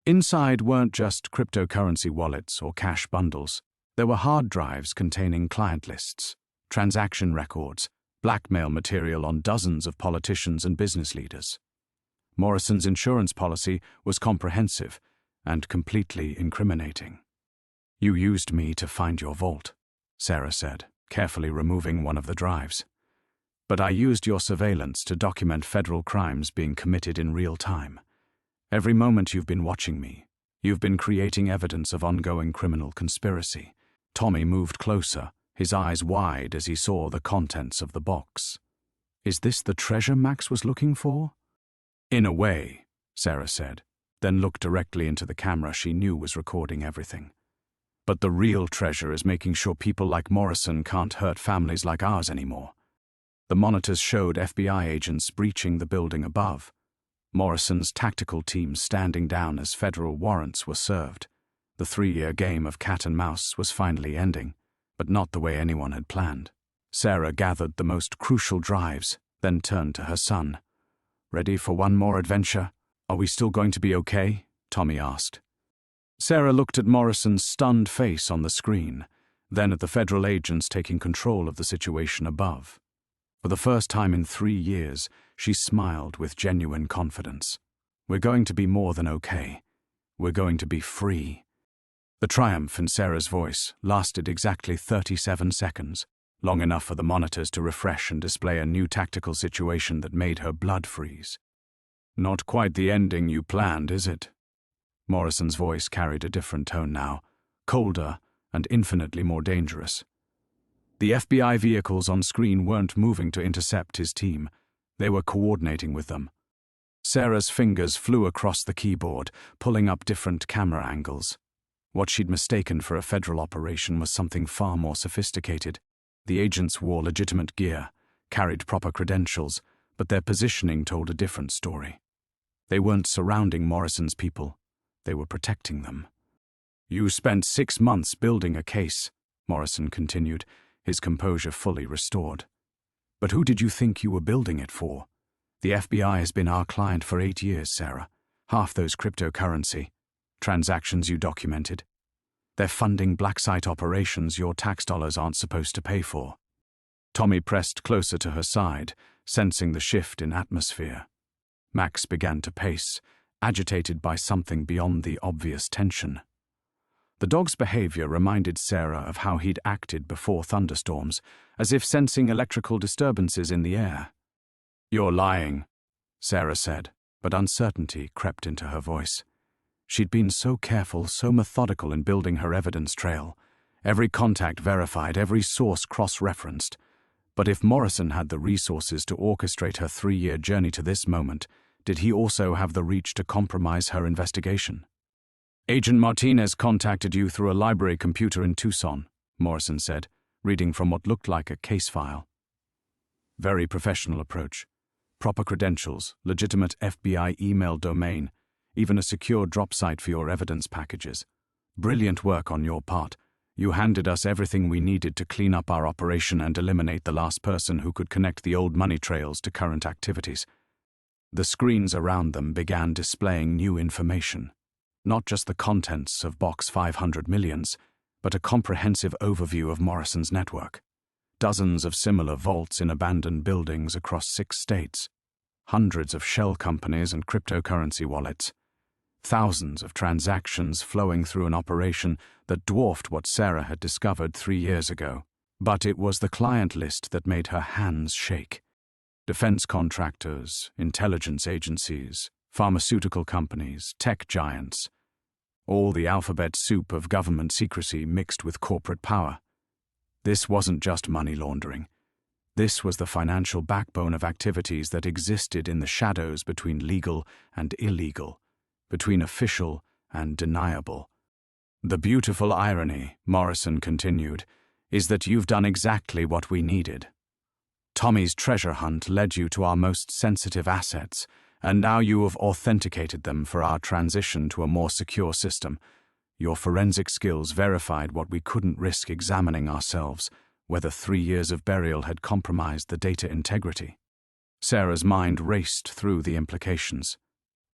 Inside weren't just cryptocurrency wallets or cash bundles. There were hard drives containing client lists, transaction records, blackmail material on dozens of politicians and business leaders. Morrison's insurance policy was comprehensive, and completely incriminating. "You used me to find your vault," Sarah said, carefully removing one of the drives. "But I used your surveillance to document federal crimes being committed in real time. Every moment you've been watching me, you've been creating evidence of ongoing criminal conspiracy." Tommy moved closer, his eyes wide as he saw the contents of the box. "Is this the treasure Max was looking for?" "In a way," Sarah said, then looked directly into the camera she knew was recording everything. "But the real treasure is making sure people like Morrison can't hurt families like ours anymore." The monitors showed FBI agents breaching the building above, Morrison's tactical team standing down as federal warrants were served. The 3-year game of cat and mouse was finally ending, but not the way anyone had planned. Sarah gathered the most crucial drives, then turned to her son. "Ready for one more adventure? Are we still going to be okay?" Tommy asked. Sarah looked at Morrison's stunned face on the screen, then at the federal agents taking control of the situation above. For the first time in 3 years, she smiled with genuine confidence. "We're going to be more than okay. We're going to be free." The triumph in Sarah's voice lasted exactly 37 seconds, long enough for the monitors to refresh and display a new tactical situation that made her blood freeze. "Not quite the ending you planned, is it?" Morrison's voice carried a different tone now, colder and infinitely more dangerous. The FBI vehicles on screen weren't moving to intercept his team. They were coordinating with them. Sarah's fingers flew across the keyboard, pulling up different camera angles. What she'd mistaken for a federal operation was something far more sophisticated. The agents wore legitimate gear, carried proper credentials, but their positioning told a different story. They weren't surrounding Morrison's people. They were protecting them. "You spent 6 months building a case," Morrison continued, his composure fully restored. "But who did you think you were building it for? The FBI has been our client for 8 years, Sarah. Half those cryptocurrency transactions you documented. They're funding black site operations your tax dollars aren't supposed to pay for." Tommy pressed closer to her side, sensing the shift in atmosphere. Max began to pace, agitated by something beyond the obvious tension. The dog's behavior reminded Sarah of how he'd acted before thunderstorms, as if sensing electrical disturbances in the air. "You're lying," Sarah said, but uncertainty crept into her voice. She'd been so careful, so methodical in building her evidence trail. Every contact verified, every source cross-referenced. But if Morrison had the resources to orchestrate her 3-year journey to this moment, did he also have the reach to compromise her investigation? "Agent Martinez contacted you through a library computer in Tucson," Morrison said, reading from what looked like a case file. "Very professional approach. Proper credentials, legitimate FBI email domain, even a secure drop site for your evidence packages. Brilliant work on your part. You handed us everything we needed to clean up our operation and eliminate the last person who could connect the old money trails to current activities." The screens around them began displaying new information. Not just the contents of Box 500 Millions, but a comprehensive overview of Morrison's network. Dozens of similar vaults in abandoned buildings across 6 states. Hundreds of shell companies and cryptocurrency wallets. Thousands of transactions flowing through an operation that dwarfed what Sarah had discovered 3 years ago. But it was the client list that made her hands shake. Defense contractors, intelligence agencies, pharmaceutical companies, tech giants. All the alphabet soup of government secrecy mixed with corporate power. This wasn't just money laundering. This was the financial backbone of activities that existed in the shadows between legal and illegal, between official and deniable. "The beautiful irony," Morrison continued, "is that you've done exactly what we needed. Tommy's treasure hunt led you to our most sensitive assets, and now you have authenticated them for our transition to a more secure system. Your forensic skills verified what we couldn't risk examining ourselves, whether 3 years of burial had compromised the data integrity." Sarah's mind raced through the implications.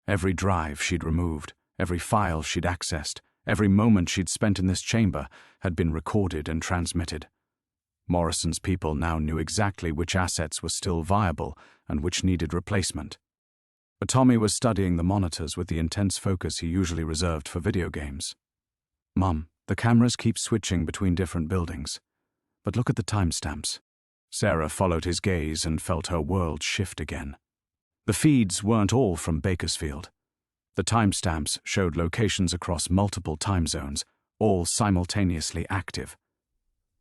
Every drive she'd removed, every file she'd accessed, every moment she'd spent in this chamber had been recorded and transmitted. Morrison's people now knew exactly which assets were still viable and which needed replacement. But Tommy was studying the monitors with the intense focus he usually reserved for video games. "Mum, the cameras keep switching between different buildings. But look at the timestamps." Sarah followed his gaze and felt her world shift again. The feeds weren't all from Bakersfield. The timestamps showed locations across multiple time zones, all simultaneously active.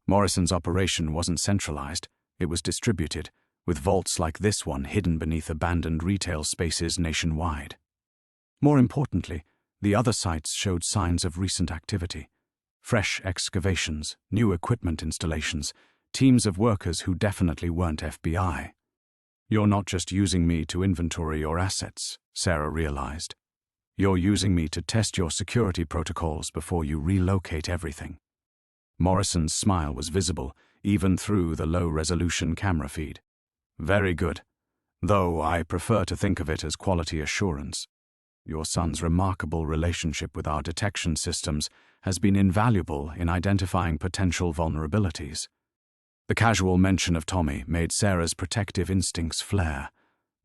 Morrison's operation wasn't centralized, it was distributed, with vaults like this one hidden beneath abandoned retail spaces nationwide. More importantly, the other sites showed signs of recent activity. Fresh excavations, new equipment installations, teams of workers who definitely weren't FBI. "You're not just using me to inventory your assets," Sarah realized. "You're using me to test your security protocols before you relocate everything." Morrison's smile was visible, even through the low-resolution camera feed. "Very good, though I prefer to think of it as quality assurance. Your son's remarkable relationship with our detection systems has been invaluable in identifying potential vulnerabilities." The casual mention of Tommy made Sarah's protective instincts flare,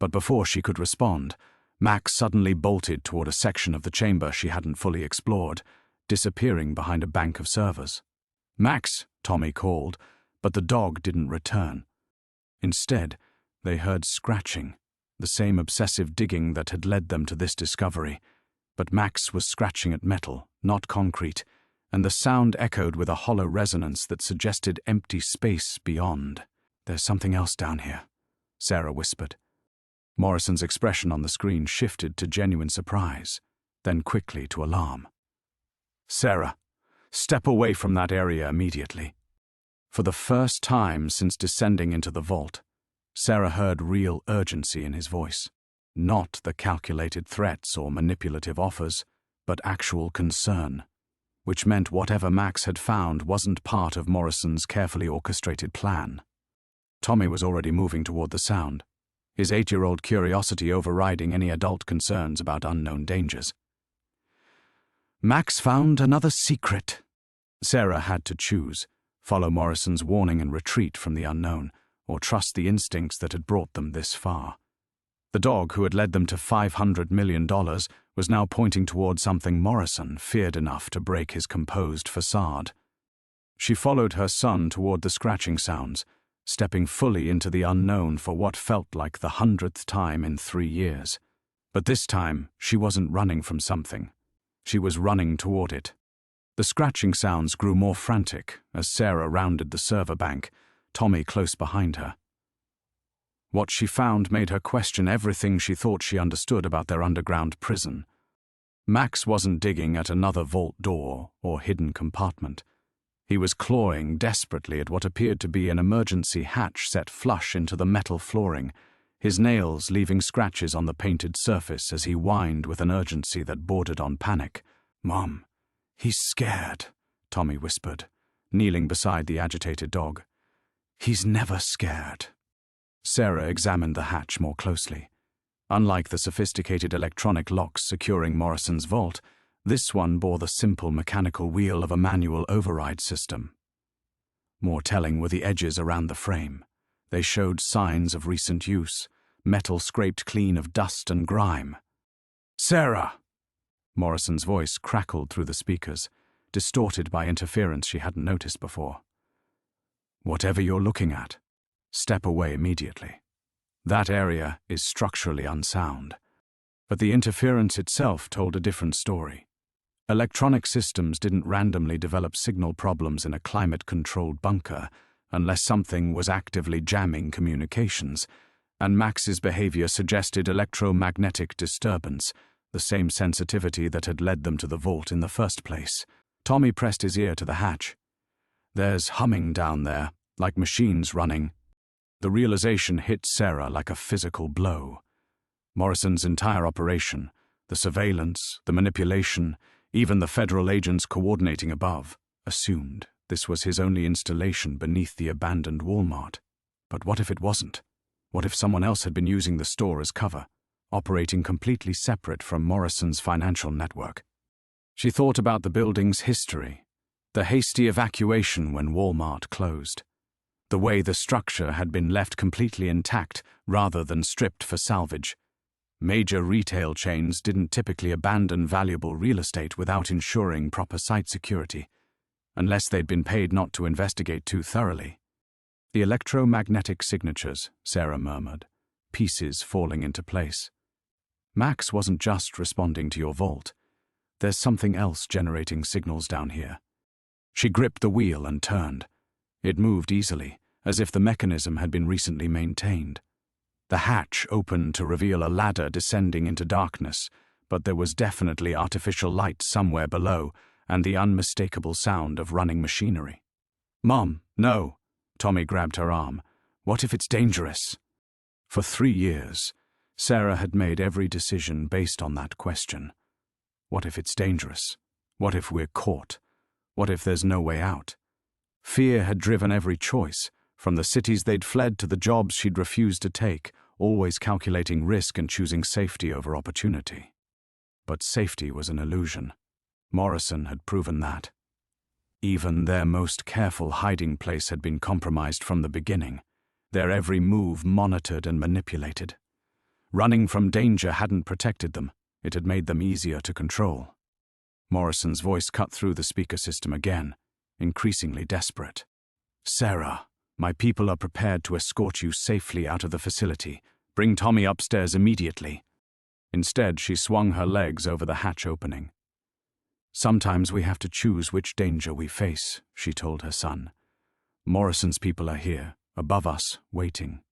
but before she could respond, Max suddenly bolted toward a section of the chamber she hadn't fully explored, disappearing behind a bank of servers. "Max," Tommy called, but the dog didn't return. Instead, they heard scratching, the same obsessive digging that had led them to this discovery, but Max was scratching at metal, not concrete, and the sound echoed with a hollow resonance that suggested empty space beyond. "There's something else down here," Sarah whispered. Morrison's expression on the screen shifted to genuine surprise, then quickly to alarm. "Sarah, step away from that area immediately." For the first time since descending into the vault, Sarah heard real urgency in his voice. Not the calculated threats or manipulative offers, but actual concern, which meant whatever Max had found wasn't part of Morrison's carefully orchestrated plan. Tommy was already moving toward the sound, his 8-year-old curiosity overriding any adult concerns about unknown dangers. Max found another secret. Sarah had to choose: follow Morrison's warning and retreat from the unknown, or trust the instincts that had brought them this far. The dog who had led them to $500 million was now pointing toward something Morrison feared enough to break his composed facade. She followed her son toward the scratching sounds, stepping fully into the unknown for what felt like the 100th time in 3 years. But this time, she wasn't running from something. She was running toward it. The scratching sounds grew more frantic as Sarah rounded the server bank, Tommy close behind her. What she found made her question everything she thought she understood about their underground prison. Max wasn't digging at another vault door or hidden compartment. He was clawing desperately at what appeared to be an emergency hatch set flush into the metal flooring, his nails leaving scratches on the painted surface as he whined with an urgency that bordered on panic. "Mom, he's scared," Tommy whispered, kneeling beside the agitated dog. "He's never scared." Sarah examined the hatch more closely. Unlike the sophisticated electronic locks securing Morrison's vault, this one bore the simple mechanical wheel of a manual override system. More telling were the edges around the frame. They showed signs of recent use, metal scraped clean of dust and grime. "Sarah!" Morrison's voice crackled through the speakers, distorted by interference she hadn't noticed before. "Whatever you're looking at, step away immediately. That area is structurally unsound." But the interference itself told a different story. Electronic systems didn't randomly develop signal problems in a climate-controlled bunker unless something was actively jamming communications, and Max's behavior suggested electromagnetic disturbance, the same sensitivity that had led them to the vault in the first place. Tommy pressed his ear to the hatch. "There's humming down there, like machines running." The realization hit Sarah like a physical blow. Morrison's entire operation, the surveillance, the manipulation, even the federal agents coordinating above, assumed this was his only installation beneath the abandoned Walmart. But what if it wasn't? What if someone else had been using the store as cover, operating completely separate from Morrison's financial network? She thought about the building's history, the hasty evacuation when Walmart closed, the way the structure had been left completely intact rather than stripped for salvage. Major retail chains didn't typically abandon valuable real estate without ensuring proper site security, unless they'd been paid not to investigate too thoroughly. The electromagnetic signatures, Sarah murmured, pieces falling into place. Max wasn't just responding to your vault. There's something else generating signals down here. She gripped the wheel and turned. It moved easily, as if the mechanism had been recently maintained. The hatch opened to reveal a ladder descending into darkness, but there was definitely artificial light somewhere below and the unmistakable sound of running machinery. "Mom, no." Tommy grabbed her arm. "What if it's dangerous?" For 3 years, Sarah had made every decision based on that question. What if it's dangerous? What if we're caught? What if there's no way out? Fear had driven every choice, from the cities they'd fled to the jobs she'd refused to take, always calculating risk and choosing safety over opportunity. But safety was an illusion. Morrison had proven that. Even their most careful hiding place had been compromised from the beginning, their every move monitored and manipulated. Running from danger hadn't protected them, it had made them easier to control. Morrison's voice cut through the speaker system again, increasingly desperate. "Sarah, my people are prepared to escort you safely out of the facility. Bring Tommy upstairs immediately." Instead, she swung her legs over the hatch opening. "Sometimes we have to choose which danger we face," she told her son. "Morrison's people are here, above us, waiting.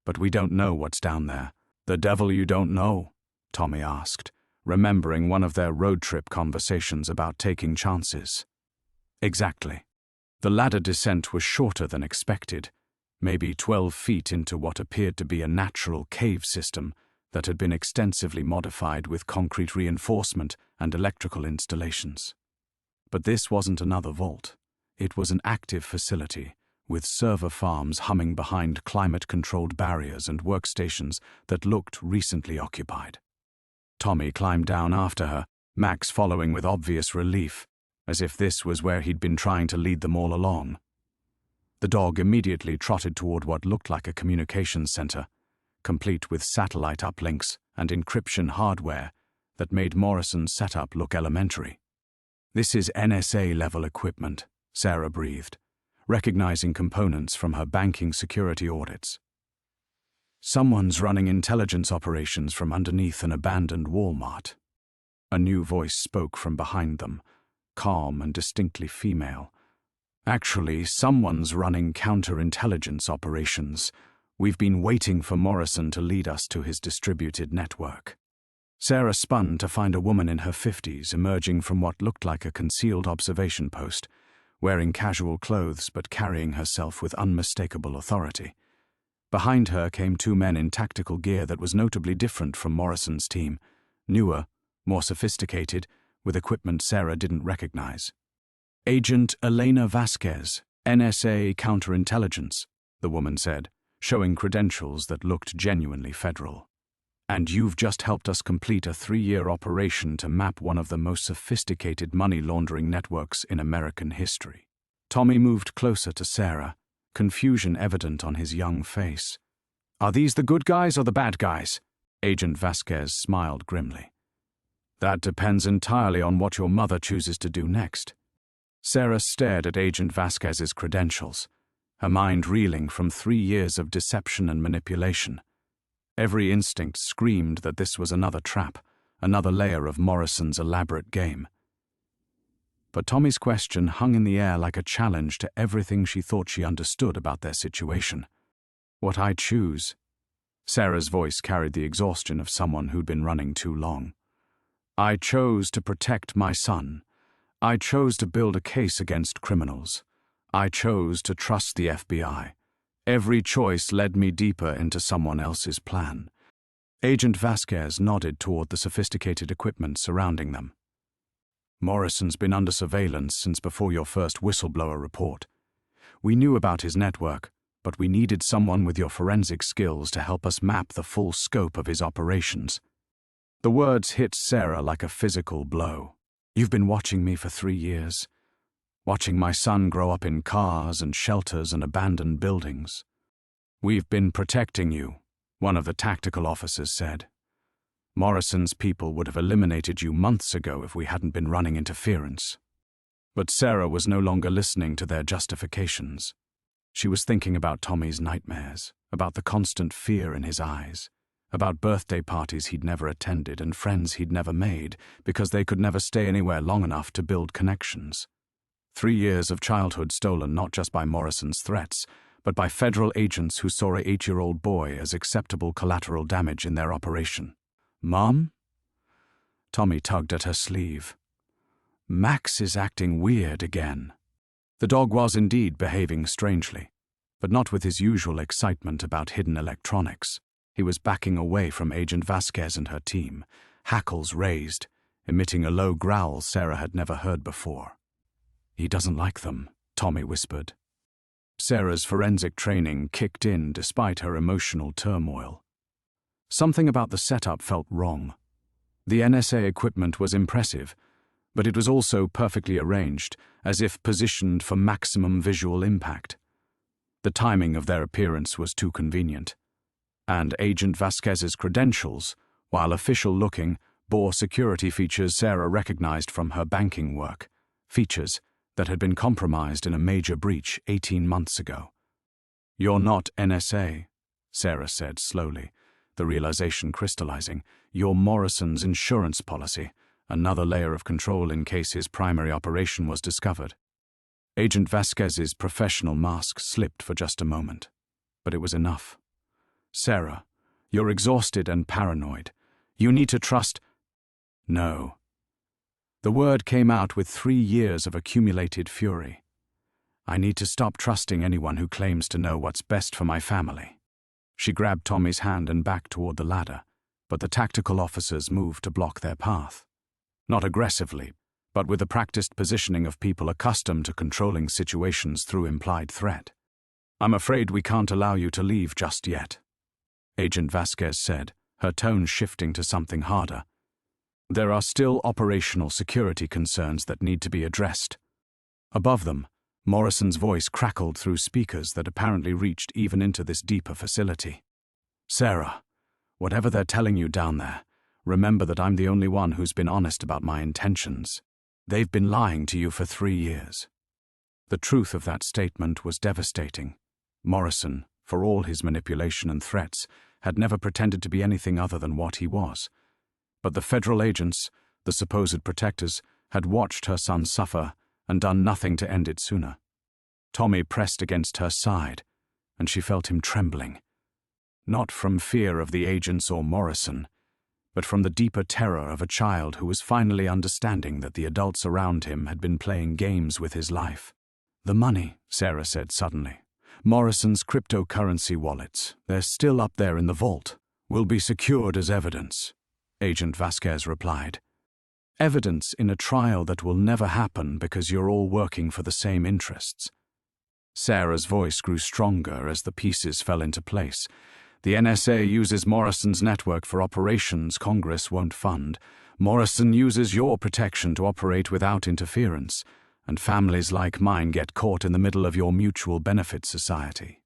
But we don't know what's down there." "The devil you don't know?" Tommy asked, remembering one of their road trip conversations about taking chances. Exactly. The ladder descent was shorter than expected, maybe 12 feet into what appeared to be a natural cave system that had been extensively modified with concrete reinforcement and electrical installations. But this wasn't another vault. It was an active facility, with server farms humming behind climate-controlled barriers and workstations that looked recently occupied. Tommy climbed down after her, Max following with obvious relief, as if this was where he'd been trying to lead them all along. The dog immediately trotted toward what looked like a communications center, complete with satellite uplinks and encryption hardware that made Morrison's setup look elementary. "This is NSA-level equipment," Sarah breathed, recognizing components from her banking security audits. "Someone's running intelligence operations from underneath an abandoned Walmart." A new voice spoke from behind them, calm and distinctly female. "Actually, someone's running counterintelligence operations. We've been waiting for Morrison to lead us to his distributed network." Sarah spun to find a woman in her 50s emerging from what looked like a concealed observation post, wearing casual clothes but carrying herself with unmistakable authority. Behind her came 2 men in tactical gear that was notably different from Morrison's team, newer, more sophisticated, with equipment Sarah didn't recognize. "Agent Elena Vasquez, NSA Counterintelligence," the woman said, showing credentials that looked genuinely federal. "And you've just helped us complete a 3-year operation to map one of the most sophisticated money laundering networks in American history." Tommy moved closer to Sarah, confusion evident on his young face. "Are these the good guys or the bad guys?" Agent Vasquez smiled grimly. "That depends entirely on what your mother chooses to do next." Sarah stared at Agent Vasquez's credentials, her mind reeling from 3 years of deception and manipulation. Every instinct screamed that this was another trap, another layer of Morrison's elaborate game. But Tommy's question hung in the air like a challenge to everything she thought she understood about their situation. "What I choose?" Sarah's voice carried the exhaustion of someone who'd been running too long. "I chose to protect my son. I chose to build a case against criminals. I chose to trust the FBI. Every choice led me deeper into someone else's plan." Agent Vasquez nodded toward the sophisticated equipment surrounding them. "Morrison's been under surveillance since before your first whistleblower report. We knew about his network, but we needed someone with your forensic skills to help us map the full scope of his operations." The words hit Sarah like a physical blow. "You've been watching me for 3 years. Watching my son grow up in cars and shelters and abandoned buildings." "We've been protecting you," one of the tactical officers said. Morrison's people would have eliminated you months ago if we hadn't been running interference. But Sarah was no longer listening to their justifications. She was thinking about Tommy's nightmares, about the constant fear in his eyes, about birthday parties he'd never attended and friends he'd never made because they could never stay anywhere long enough to build connections. 3 years of childhood stolen not just by Morrison's threats, but by federal agents who saw an 8-year-old boy as acceptable collateral damage in their operation. "Mom?" Tommy tugged at her sleeve. "Max is acting weird again." The dog was indeed behaving strangely, but not with his usual excitement about hidden electronics. He was backing away from Agent Vasquez and her team, hackles raised, emitting a low growl Sarah had never heard before. "He doesn't like them," Tommy whispered. Sarah's forensic training kicked in despite her emotional turmoil. Something about the setup felt wrong. The NSA equipment was impressive, but it was also perfectly arranged, as if positioned for maximum visual impact. The timing of their appearance was too convenient. And Agent Vasquez's credentials, while official-looking, bore security features Sarah recognized from her banking work, features that had been compromised in a major breach 18 months ago. "You're not NSA," Sarah said slowly, the realization crystallizing. "You're Morrison's insurance policy, another layer of control in case his primary operation was discovered." Agent Vasquez's professional mask slipped for just a moment, but it was enough. "Sarah, you're exhausted and paranoid. You need to trust—" "No." The word came out with 3 years of accumulated fury. "I need to stop trusting anyone who claims to know what's best for my family." She grabbed Tommy's hand and backed toward the ladder, but the tactical officers moved to block their path. Not aggressively, but with the practiced positioning of people accustomed to controlling situations through implied threat. "I'm afraid we can't allow you to leave just yet," Agent Vasquez said, her tone shifting to something harder. "There are still operational security concerns that need to be addressed." Above them, Morrison's voice crackled through speakers that apparently reached even into this deeper facility. "Sarah, whatever they're telling you down there, remember that I'm the only one who's been honest about my intentions. They've been lying to you for 3 years." The truth of that statement was devastating. Morrison, for all his manipulation and threats, had never pretended to be anything other than what he was. But the federal agents, the supposed protectors, had watched her son suffer and done nothing to end it sooner. Tommy pressed against her side, and she felt him trembling. Not from fear of the agents or Morrison, but from the deeper terror of a child who was finally understanding that the adults around him had been playing games with his life. "The money," Sarah said suddenly. "Morrison's cryptocurrency wallets, they're still up there in the vault, will be secured as evidence," Agent Vasquez replied. "Evidence in a trial that will never happen because you're all working for the same interests." Sarah's voice grew stronger as the pieces fell into place. "The NSA uses Morrison's network for operations Congress won't fund. Morrison uses your protection to operate without interference, and families like mine get caught in the middle of your mutual benefit society."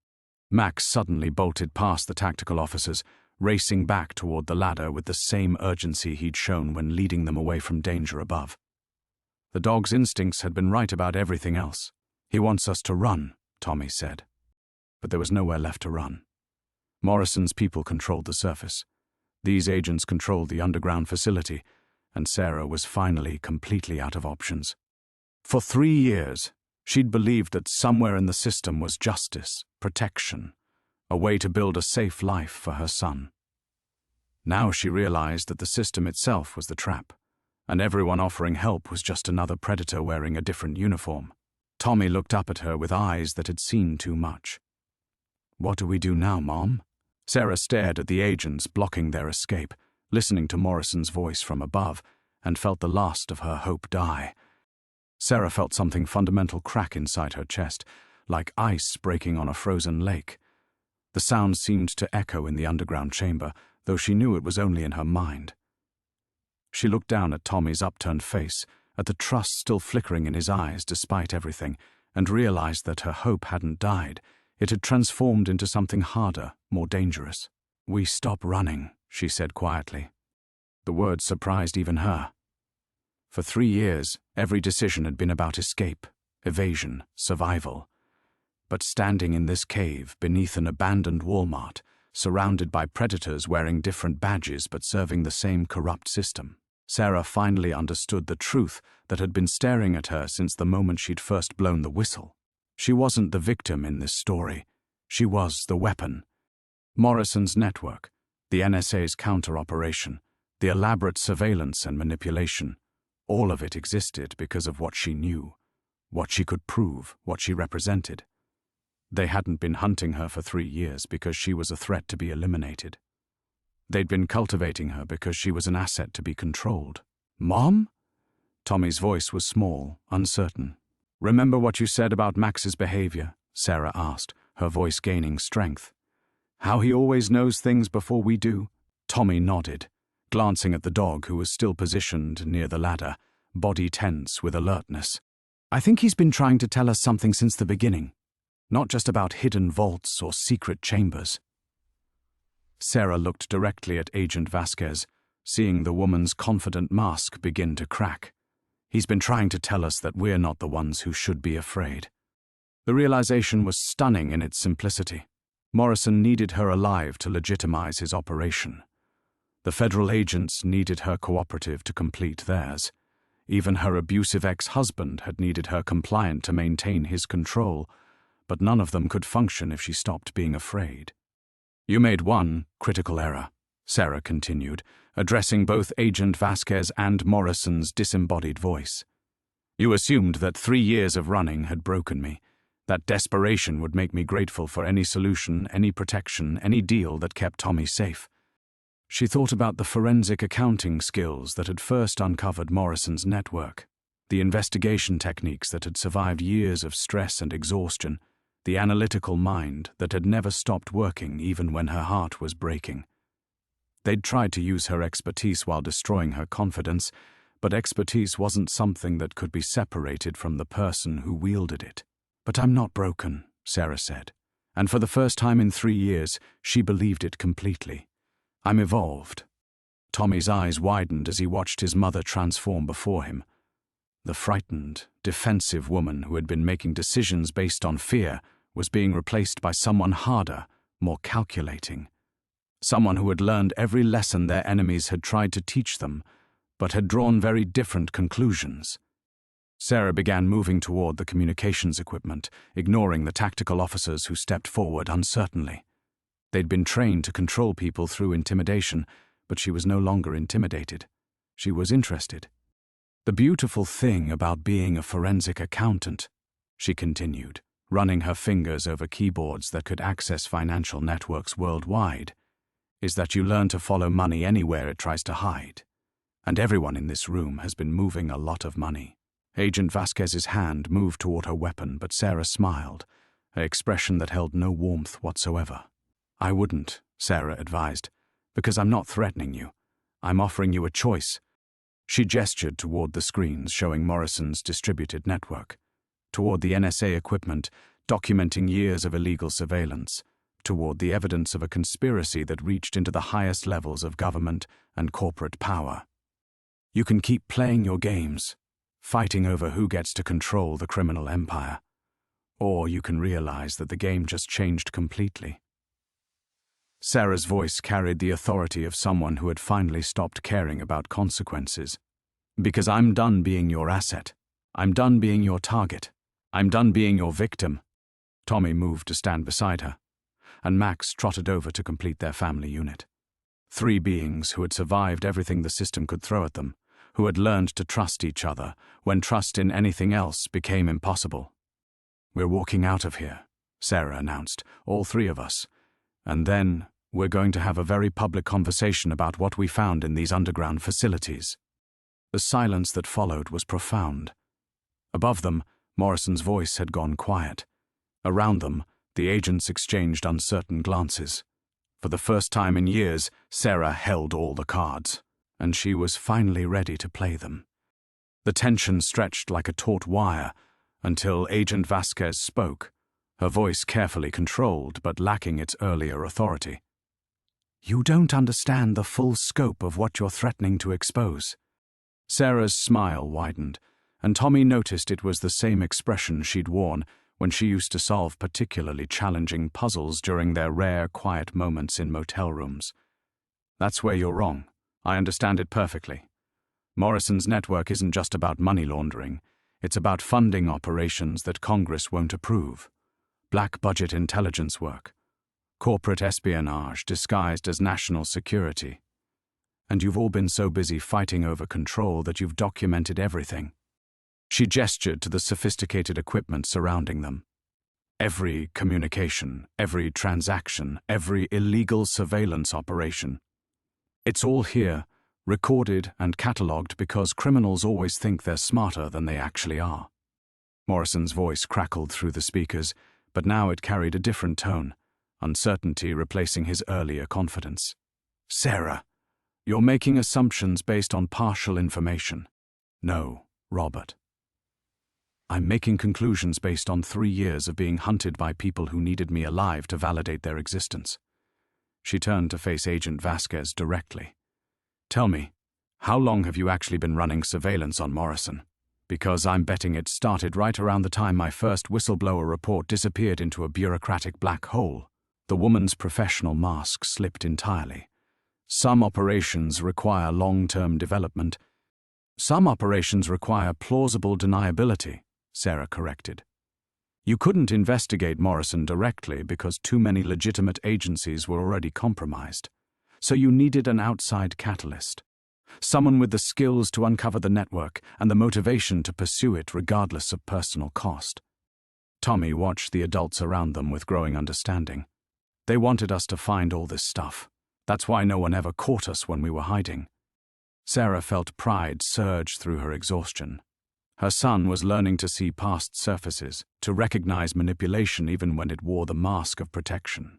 Max suddenly bolted past the tactical officers, racing back toward the ladder with the same urgency he'd shown when leading them away from danger above. The dog's instincts had been right about everything else. "He wants us to run," Tommy said. But there was nowhere left to run. Morrison's people controlled the surface. These agents controlled the underground facility, and Sarah was finally completely out of options. For 3 years, she'd believed that somewhere in the system was justice, protection, a way to build a safe life for her son. Now she realized that the system itself was the trap, and everyone offering help was just another predator wearing a different uniform. Tommy looked up at her with eyes that had seen too much. "What do we do now, Mom?" Sarah stared at the agents blocking their escape, listening to Morrison's voice from above, and felt the last of her hope die. Sarah felt something fundamental crack inside her chest, like ice breaking on a frozen lake. The sound seemed to echo in the underground chamber, though she knew it was only in her mind. She looked down at Tommy's upturned face, at the trust still flickering in his eyes despite everything, and realized that her hope hadn't died. It had transformed into something harder, more dangerous. "We stop running," she said quietly. The words surprised even her. For 3 years, every decision had been about escape, evasion, survival. But standing in this cave beneath an abandoned Walmart, surrounded by predators wearing different badges but serving the same corrupt system, Sarah finally understood the truth that had been staring at her since the moment she'd first blown the whistle. She wasn't the victim in this story. She was the weapon. Morrison's network, the NSA's counter-operation, the elaborate surveillance and manipulation, all of it existed because of what she knew, what she could prove, what she represented. They hadn't been hunting her for 3 years because she was a threat to be eliminated. They'd been cultivating her because she was an asset to be controlled. "Mom?" Tommy's voice was small, uncertain. "Remember what you said about Max's behavior?" Sarah asked, her voice gaining strength. "How he always knows things before we do?" Tommy nodded, glancing at the dog who was still positioned near the ladder, body tense with alertness. "I think he's been trying to tell us something since the beginning, not just about hidden vaults or secret chambers." Sarah looked directly at Agent Vasquez, seeing the woman's confident mask begin to crack. "He's been trying to tell us that we're not the ones who should be afraid." The realization was stunning in its simplicity. Morrison needed her alive to legitimize his operation. The federal agents needed her cooperative to complete theirs. Even her abusive ex-husband had needed her compliant to maintain his control, but none of them could function if she stopped being afraid. "You made one critical error," Sarah continued, addressing both Agent Vasquez and Morrison's disembodied voice. "You assumed that 3 years of running had broken me, that desperation would make me grateful for any solution, any protection, any deal that kept Tommy safe." She thought about the forensic accounting skills that had first uncovered Morrison's network, the investigation techniques that had survived years of stress and exhaustion, the analytical mind that had never stopped working even when her heart was breaking. They'd tried to use her expertise while destroying her confidence, but expertise wasn't something that could be separated from the person who wielded it. "But I'm not broken," Sarah said, and for the first time in 3 years, she believed it completely. "I'm evolved." Tommy's eyes widened as he watched his mother transform before him. The frightened, defensive woman who had been making decisions based on fear was being replaced by someone harder, more calculating. Someone who had learned every lesson their enemies had tried to teach them, but had drawn very different conclusions. Sarah began moving toward the communications equipment, ignoring the tactical officers who stepped forward uncertainly. They'd been trained to control people through intimidation, but she was no longer intimidated. She was interested. "The beautiful thing about being a forensic accountant," she continued, running her fingers over keyboards that could access financial networks worldwide, "is that you learn to follow money anywhere it tries to hide. And everyone in this room has been moving a lot of money." Agent Vasquez's hand moved toward her weapon, but Sarah smiled, an expression that held no warmth whatsoever. "I wouldn't," Sarah advised, "because I'm not threatening you. I'm offering you a choice." She gestured toward the screens showing Morrison's distributed network, toward the NSA equipment documenting years of illegal surveillance, toward the evidence of a conspiracy that reached into the highest levels of government and corporate power. "You can keep playing your games, fighting over who gets to control the criminal empire, or you can realize that the game just changed completely." Sarah's voice carried the authority of someone who had finally stopped caring about consequences. "Because I'm done being your asset. I'm done being your target. I'm done being your victim." Tommy moved to stand beside her, and Max trotted over to complete their family unit. 3 beings who had survived everything the system could throw at them, who had learned to trust each other when trust in anything else became impossible. "We're walking out of here," Sarah announced, "all 3 of us. And then we're going to have a very public conversation about what we found in these underground facilities." The silence that followed was profound. Above them, Morrison's voice had gone quiet. Around them, the agents exchanged uncertain glances. For the first time in years, Sarah held all the cards, and she was finally ready to play them. The tension stretched like a taut wire until Agent Vasquez spoke, her voice carefully controlled but lacking its earlier authority. You don't understand the full scope of what you're threatening to expose. Sarah's smile widened, and Tommy noticed it was the same expression she'd worn when she used to solve particularly challenging puzzles during their rare, quiet moments in motel rooms. That's where you're wrong. I understand it perfectly. Morrison's network isn't just about money laundering. It's about funding operations that Congress won't approve. Black budget intelligence work. Corporate espionage disguised as national security. And you've all been so busy fighting over control that you've documented everything. She gestured to the sophisticated equipment surrounding them. Every communication, every transaction, every illegal surveillance operation. It's all here, recorded and catalogued because criminals always think they're smarter than they actually are. Morrison's voice crackled through the speakers, but now it carried a different tone, uncertainty replacing his earlier confidence. Sarah, you're making assumptions based on partial information. No, Robert. I'm making conclusions based on 3 years of being hunted by people who needed me alive to validate their existence. She turned to face Agent Vasquez directly. Tell me, how long have you actually been running surveillance on Morrison? Because I'm betting it started right around the time my first whistleblower report disappeared into a bureaucratic black hole. The woman's professional mask slipped entirely. Some operations require long-term development. Some operations require plausible deniability, Sarah corrected. You couldn't investigate Morrison directly because too many legitimate agencies were already compromised. So you needed an outside catalyst. Someone with the skills to uncover the network and the motivation to pursue it regardless of personal cost. Tommy watched the adults around them with growing understanding. They wanted us to find all this stuff. That's why no one ever caught us when we were hiding. Sarah felt pride surge through her exhaustion. Her son was learning to see past surfaces, to recognize manipulation even when it wore the mask of protection.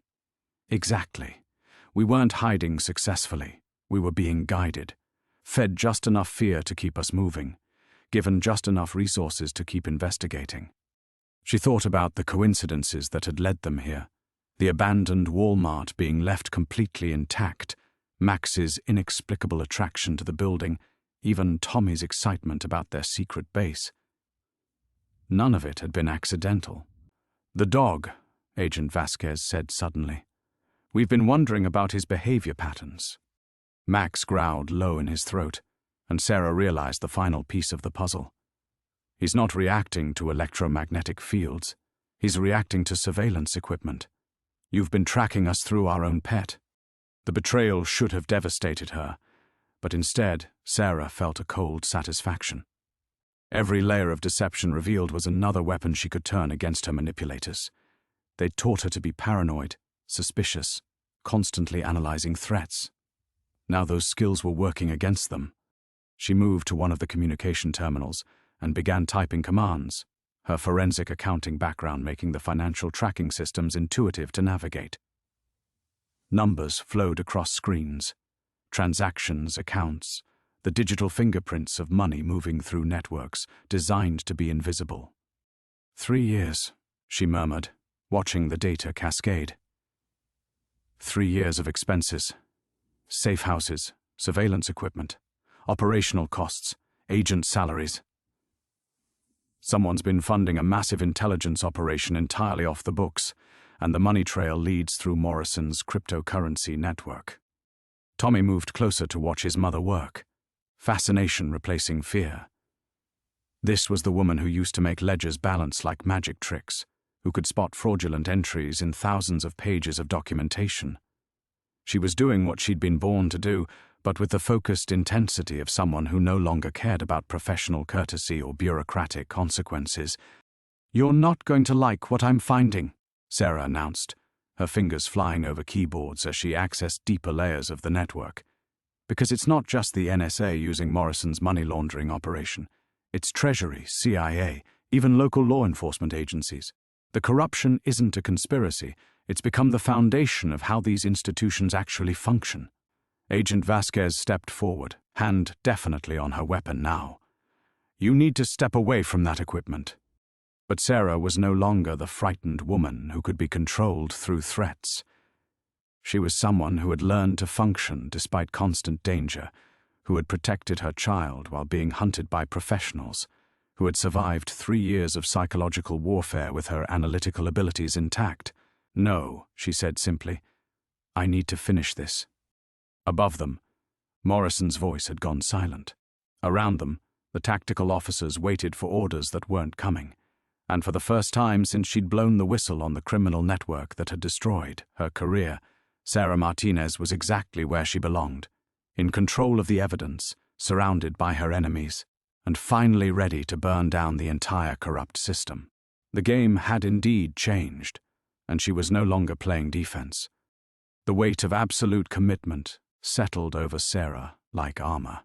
Exactly. We weren't hiding successfully. We were being guided, fed just enough fear to keep us moving, given just enough resources to keep investigating. She thought about the coincidences that had led them here. The abandoned Walmart being left completely intact, Max's inexplicable attraction to the building, even Tommy's excitement about their secret base. None of it had been accidental. The dog, Agent Vasquez said suddenly. We've been wondering about his behavior patterns. Max growled low in his throat, and Sarah realized the final piece of the puzzle. He's not reacting to electromagnetic fields. He's reacting to surveillance equipment. You've been tracking us through our own pet. The betrayal should have devastated her, but instead, Sarah felt a cold satisfaction. Every layer of deception revealed was another weapon she could turn against her manipulators. They'd taught her to be paranoid, suspicious, constantly analyzing threats. Now those skills were working against them. She moved to one of the communication terminals and began typing commands, her forensic accounting background making the financial tracking systems intuitive to navigate. Numbers flowed across screens. Transactions, accounts, the digital fingerprints of money moving through networks designed to be invisible. 3 years, she murmured, watching the data cascade. 3 years of expenses, safe houses, surveillance equipment, operational costs, agent salaries. Someone's been funding a massive intelligence operation entirely off the books, and the money trail leads through Morrison's cryptocurrency network. Tommy moved closer to watch his mother work, fascination replacing fear. This was the woman who used to make ledgers balance like magic tricks, who could spot fraudulent entries in thousands of pages of documentation. She was doing what she'd been born to do, but with the focused intensity of someone who no longer cared about professional courtesy or bureaucratic consequences. "You're not going to like what I'm finding," Sarah announced, her fingers flying over keyboards as she accessed deeper layers of the network. Because it's not just the NSA using Morrison's money laundering operation. It's Treasury, CIA, even local law enforcement agencies. The corruption isn't a conspiracy. It's become the foundation of how these institutions actually function. Agent Vasquez stepped forward, hand definitely on her weapon now. "You need to step away from that equipment." But Sarah was no longer the frightened woman who could be controlled through threats. She was someone who had learned to function despite constant danger, who had protected her child while being hunted by professionals, who had survived 3 years of psychological warfare with her analytical abilities intact. "No," she said simply. "I need to finish this." Above them, Morrison's voice had gone silent. Around them, the tactical officers waited for orders that weren't coming. And for the first time since she'd blown the whistle on the criminal network that had destroyed her career, Sarah Martinez was exactly where she belonged, in control of the evidence, surrounded by her enemies, and finally ready to burn down the entire corrupt system. The game had indeed changed, and she was no longer playing defense. The weight of absolute commitment settled over Sarah like armor.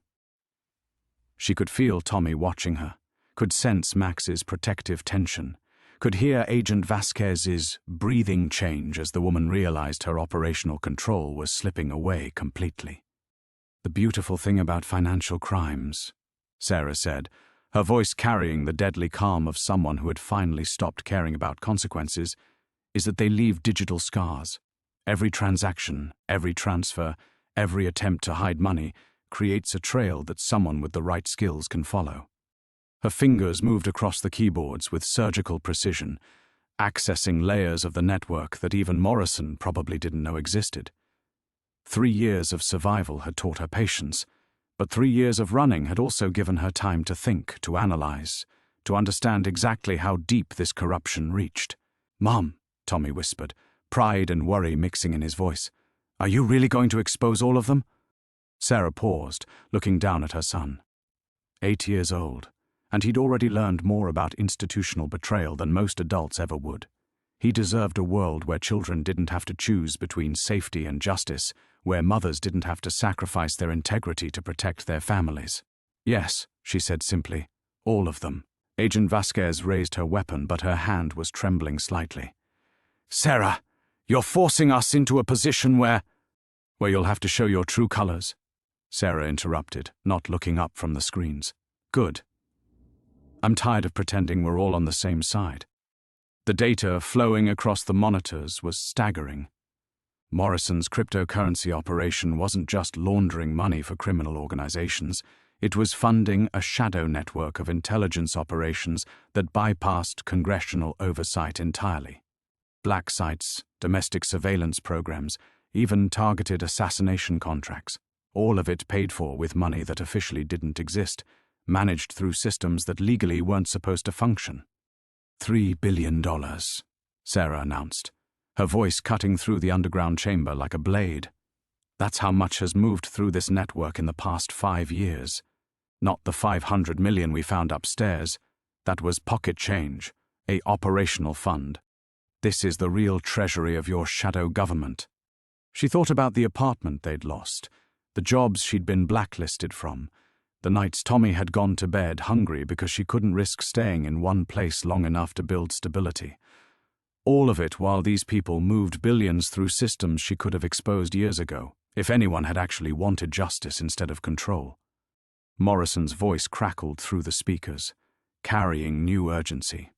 She could feel Tommy watching her, could sense Max's protective tension, could hear Agent Vasquez's breathing change as the woman realized her operational control was slipping away completely. "The beautiful thing about financial crimes," Sarah said, her voice carrying the deadly calm of someone who had finally stopped caring about consequences, "is that they leave digital scars. Every transaction, every transfer, every attempt to hide money creates a trail that someone with the right skills can follow." Her fingers moved across the keyboards with surgical precision, accessing layers of the network that even Morrison probably didn't know existed. 3 years of survival had taught her patience, but 3 years of running had also given her time to think, to analyze, to understand exactly how deep this corruption reached. "Mom," Tommy whispered, pride and worry mixing in his voice, "are you really going to expose all of them?" Sarah paused, looking down at her son. 8 years old, and he'd already learned more about institutional betrayal than most adults ever would. He deserved a world where children didn't have to choose between safety and justice, where mothers didn't have to sacrifice their integrity to protect their families. "Yes," she said simply, "all of them." Agent Vasquez raised her weapon, but her hand was trembling slightly. "Sarah, you're forcing us into a position where you'll have to show your true colors," Sarah interrupted, not looking up from the screens. "Good. I'm tired of pretending we're all on the same side." The data flowing across the monitors was staggering. Morrison's cryptocurrency operation wasn't just laundering money for criminal organizations, it was funding a shadow network of intelligence operations that bypassed congressional oversight entirely. Black sites, domestic surveillance programs, even targeted assassination contracts, all of it paid for with money that officially didn't exist, managed through systems that legally weren't supposed to function. $3 billion, Sarah announced, her voice cutting through the underground chamber like a blade. "That's how much has moved through this network in the past 5 years. Not the 500 million we found upstairs. That was pocket change, a operational fund. This is the real treasury of your shadow government." She thought about the apartment they'd lost, the jobs she'd been blacklisted from, the nights Tommy had gone to bed hungry because she couldn't risk staying in one place long enough to build stability. All of it while these people moved billions through systems she could have exposed years ago, if anyone had actually wanted justice instead of control. Morrison's voice crackled through the speakers, carrying new urgency.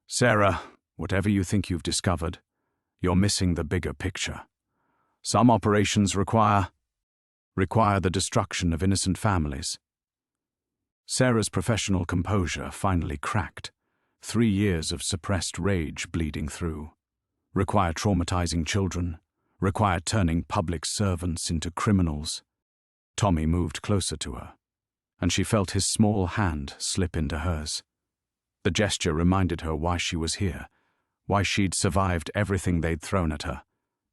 "Sarah, whatever you think you've discovered, you're missing the bigger picture. Some operations require the destruction of innocent families." Sarah's professional composure finally cracked, 3 years of suppressed rage bleeding through. Require traumatizing children, require turning public servants into criminals. Tommy moved closer to her, and she felt his small hand slip into hers. The gesture reminded her why she was here, why she'd survived everything they'd thrown at her.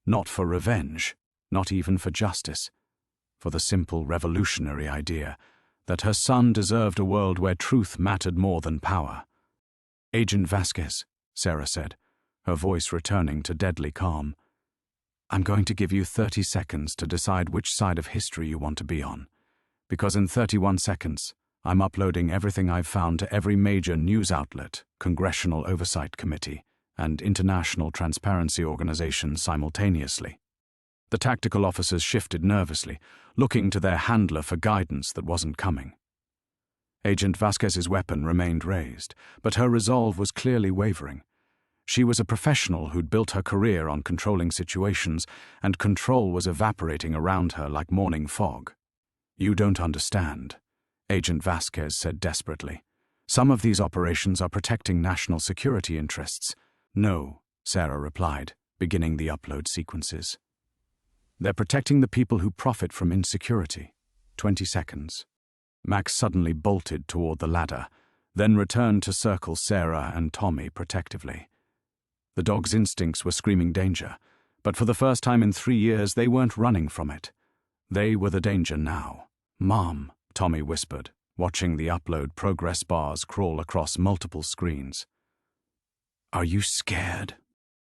Not for revenge, not even for justice, for the simple revolutionary idea that her son deserved a world where truth mattered more than power. "Agent Vasquez," Sarah said, her voice returning to deadly calm, "I'm going to give you 30 seconds to decide which side of history you want to be on, because in 31 seconds, I'm uploading everything I've found to every major news outlet, Congressional Oversight Committee, and International Transparency Organization simultaneously." The tactical officers shifted nervously, looking to their handler for guidance that wasn't coming. Agent Vasquez's weapon remained raised, but her resolve was clearly wavering. She was a professional who'd built her career on controlling situations, and control was evaporating around her like morning fog. "You don't understand," Agent Vasquez said desperately. "Some of these operations are protecting national security interests." "No," Sarah replied, beginning the upload sequences. "They're protecting the people who profit from insecurity." 20 seconds. Max suddenly bolted toward the ladder, then returned to circle Sarah and Tommy protectively. The dog's instincts were screaming danger, but for the first time in 3 years they weren't running from it. They were the danger now. "Mom," Tommy whispered, watching the upload progress bars crawl across multiple screens. "Are you scared?"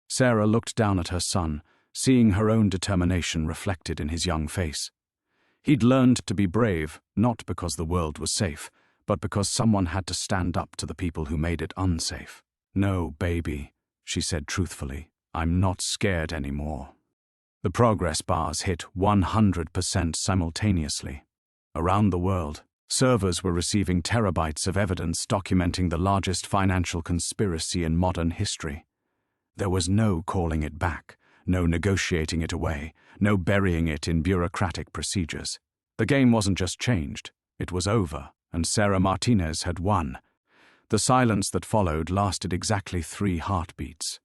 Sarah looked down at her son, seeing her own determination reflected in his young face. He'd learned to be brave, not because the world was safe, but because someone had to stand up to the people who made it unsafe. "No, baby," she said truthfully. "I'm not scared anymore." The progress bars hit 100% simultaneously. Around the world, servers were receiving terabytes of evidence documenting the largest financial conspiracy in modern history. There was no calling it back, no negotiating it away, no burying it in bureaucratic procedures. The game wasn't just changed, it was over, and Sarah Martinez had won. The silence that followed lasted exactly 3 heartbeats.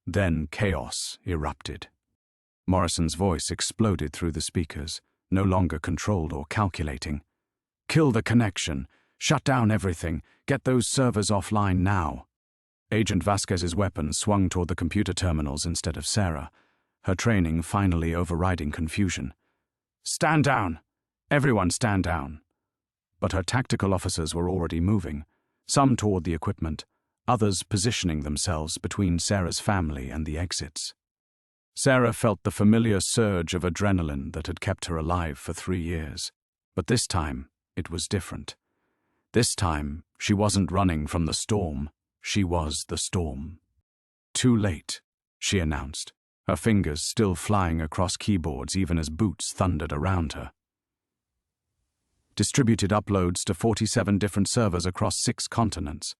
Then chaos erupted. Morrison's voice exploded through the speakers, no longer controlled or calculating. "Kill the connection. Shut down everything. Get those servers offline now." Agent Vasquez's weapon swung toward the computer terminals instead of Sarah, her training finally overriding confusion. "Stand down! Everyone stand down!" But her tactical officers were already moving, some toward the equipment, others positioning themselves between Sarah's family and the exits. Sarah felt the familiar surge of adrenaline that had kept her alive for 3 years. But this time, it was different. This time, she wasn't running from the storm. She was the storm. "Too late," she announced, her fingers still flying across keyboards even as boots thundered around her. Distributed uploads to 47 different servers across 6 continents.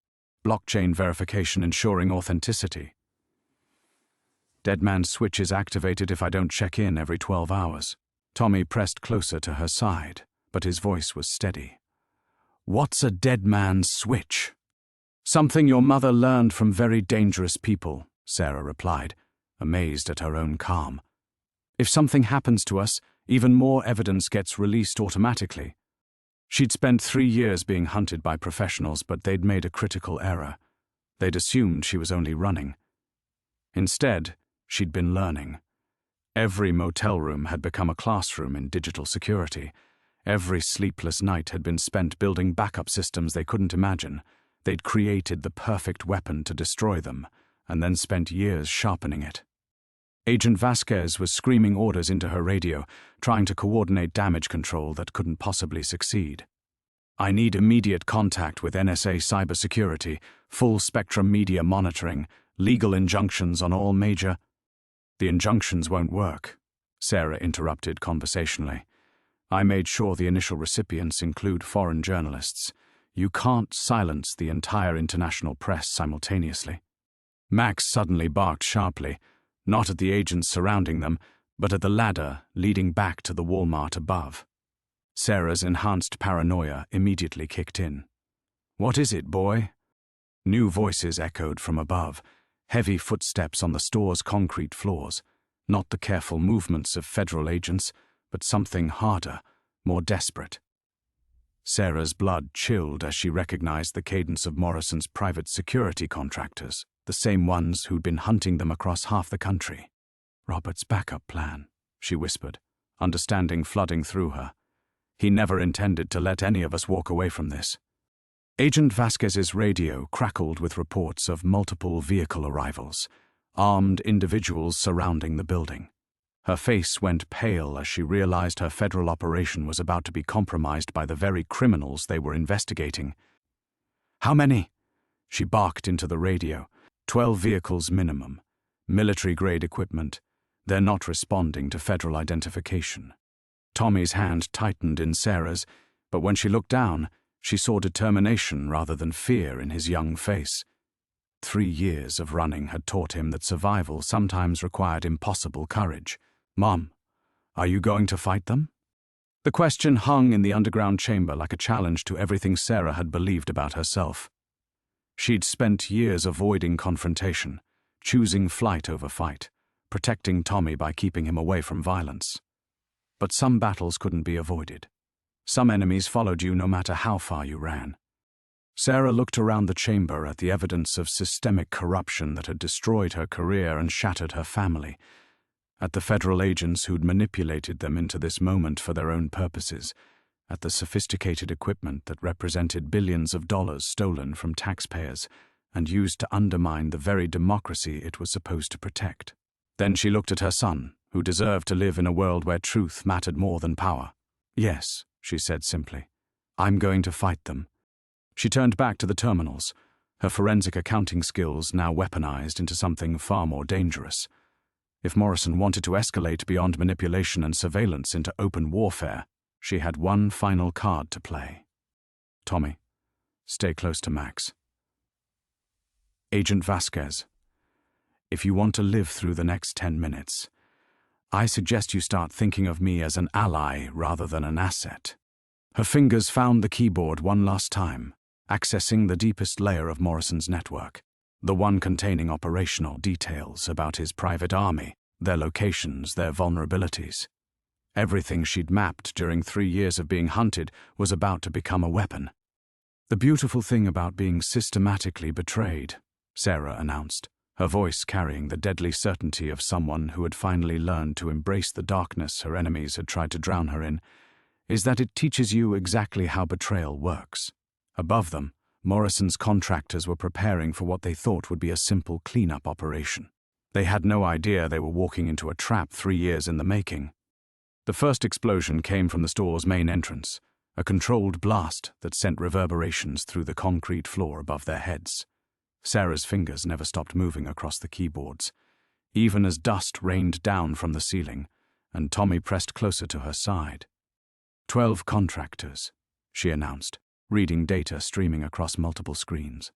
Blockchain verification ensuring authenticity. "Dead man's switch is activated if I don't check in every 12 hours. Tommy pressed closer to her side, but his voice was steady. "What's a dead man's switch?" "Something your mother learned from very dangerous people," Sarah replied, amazed at her own calm. "If something happens to us, even more evidence gets released automatically." She'd spent 3 years being hunted by professionals, but they'd made a critical error. They'd assumed she was only running. Instead, she'd been learning. Every motel room had become a classroom in digital security. Every sleepless night had been spent building backup systems they couldn't imagine. They'd created the perfect weapon to destroy them, and then spent years sharpening it. Agent Vasquez was screaming orders into her radio, trying to coordinate damage control that couldn't possibly succeed. "I need immediate contact with NSA cybersecurity, full-spectrum media monitoring, legal injunctions on all major—" "The injunctions won't work," Sarah interrupted conversationally. "I made sure the initial recipients include foreign journalists. You can't silence the entire international press simultaneously." Max suddenly barked sharply, not at the agents surrounding them, but at the ladder leading back to the Walmart above. Sarah's enhanced paranoia immediately kicked in. "What is it, boy?" New voices echoed from above, heavy footsteps on the store's concrete floors, not the careful movements of federal agents, but something harder, more desperate. Sarah's blood chilled as she recognized the cadence of Morrison's private security contractors, the same ones who'd been hunting them across half the country. "Robert's backup plan," she whispered, understanding flooding through her. "He never intended to let any of us walk away from this." Agent Vasquez's radio crackled with reports of multiple vehicle arrivals, armed individuals surrounding the building. Her face went pale as she realized her federal operation was about to be compromised by the very criminals they were investigating. "How many?" She barked into the radio. 12 vehicles minimum. Military-grade equipment. They're not responding to federal identification. Tommy's hand tightened in Sarah's, but when she looked down, she saw determination rather than fear in his young face. 3 years of running had taught him that survival sometimes required impossible courage. "Mom, are you going to fight them?" The question hung in the underground chamber like a challenge to everything Sarah had believed about herself. She'd spent years avoiding confrontation, choosing flight over fight, protecting Tommy by keeping him away from violence. But some battles couldn't be avoided. Some enemies followed you no matter how far you ran. Sarah looked around the chamber at the evidence of systemic corruption that had destroyed her career and shattered her family, at the federal agents who'd manipulated them into this moment for their own purposes, at the sophisticated equipment that represented billions of dollars stolen from taxpayers and used to undermine the very democracy it was supposed to protect. Then she looked at her son, who deserved to live in a world where truth mattered more than power. "Yes," she said simply, "I'm going to fight them." She turned back to the terminals, her forensic accounting skills now weaponized into something far more dangerous. If Morrison wanted to escalate beyond manipulation and surveillance into open warfare, she had one final card to play. "Tommy, stay close to Max." "Agent Vasquez, if you want to live through the next 10 minutes, I suggest you start thinking of me as an ally rather than an asset." Her fingers found the keyboard one last time, accessing the deepest layer of Morrison's network, the one containing operational details about his private army, their locations, their vulnerabilities. Everything she'd mapped during 3 years of being hunted was about to become a weapon. "The beautiful thing about being systematically betrayed," Sarah announced, her voice carrying the deadly certainty of someone who had finally learned to embrace the darkness her enemies had tried to drown her in, "is that it teaches you exactly how betrayal works." Above them, Morrison's contractors were preparing for what they thought would be a simple cleanup operation. They had no idea they were walking into a trap 3 years in the making. The first explosion came from the store's main entrance, a controlled blast that sent reverberations through the concrete floor above their heads. Sarah's fingers never stopped moving across the keyboards, even as dust rained down from the ceiling, and Tommy pressed closer to her side. 12 contractors, she announced, reading data streaming across multiple screens.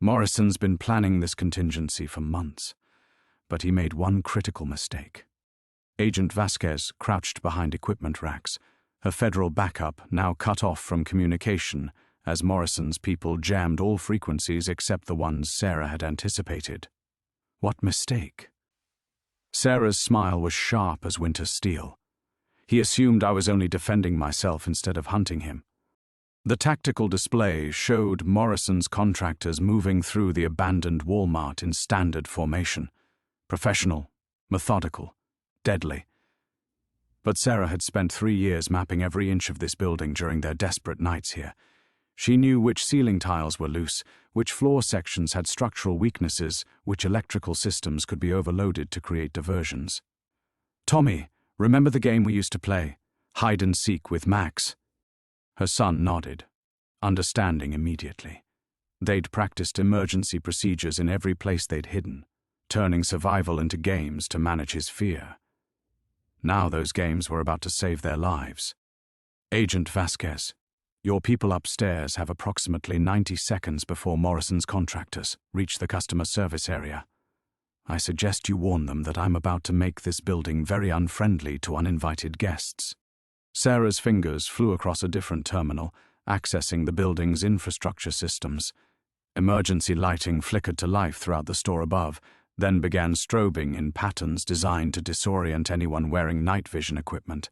Morrison's been planning this contingency for months, but he made one critical mistake. Agent Vasquez crouched behind equipment racks, her federal backup now cut off from communication as Morrison's people jammed all frequencies except the ones Sarah had anticipated. What mistake? Sarah's smile was sharp as winter steel. He assumed I was only defending myself instead of hunting him. The tactical display showed Morrison's contractors moving through the abandoned Walmart in standard formation. Professional, methodical, deadly. But Sarah had spent 3 years mapping every inch of this building during their desperate nights here. She knew which ceiling tiles were loose, which floor sections had structural weaknesses, which electrical systems could be overloaded to create diversions. "Tommy, remember the game we used to play? Hide and seek with Max?" Her son nodded, understanding immediately. They'd practiced emergency procedures in every place they'd hidden, turning survival into games to manage his fear. Now those games were about to save their lives. "Agent Vasquez, your people upstairs have approximately 90 seconds before Morrison's contractors reach the customer service area. I suggest you warn them that I'm about to make this building very unfriendly to uninvited guests." Sarah's fingers flew across a different terminal, accessing the building's infrastructure systems. Emergency lighting flickered to life throughout the store above, then began strobing in patterns designed to disorient anyone wearing night vision equipment.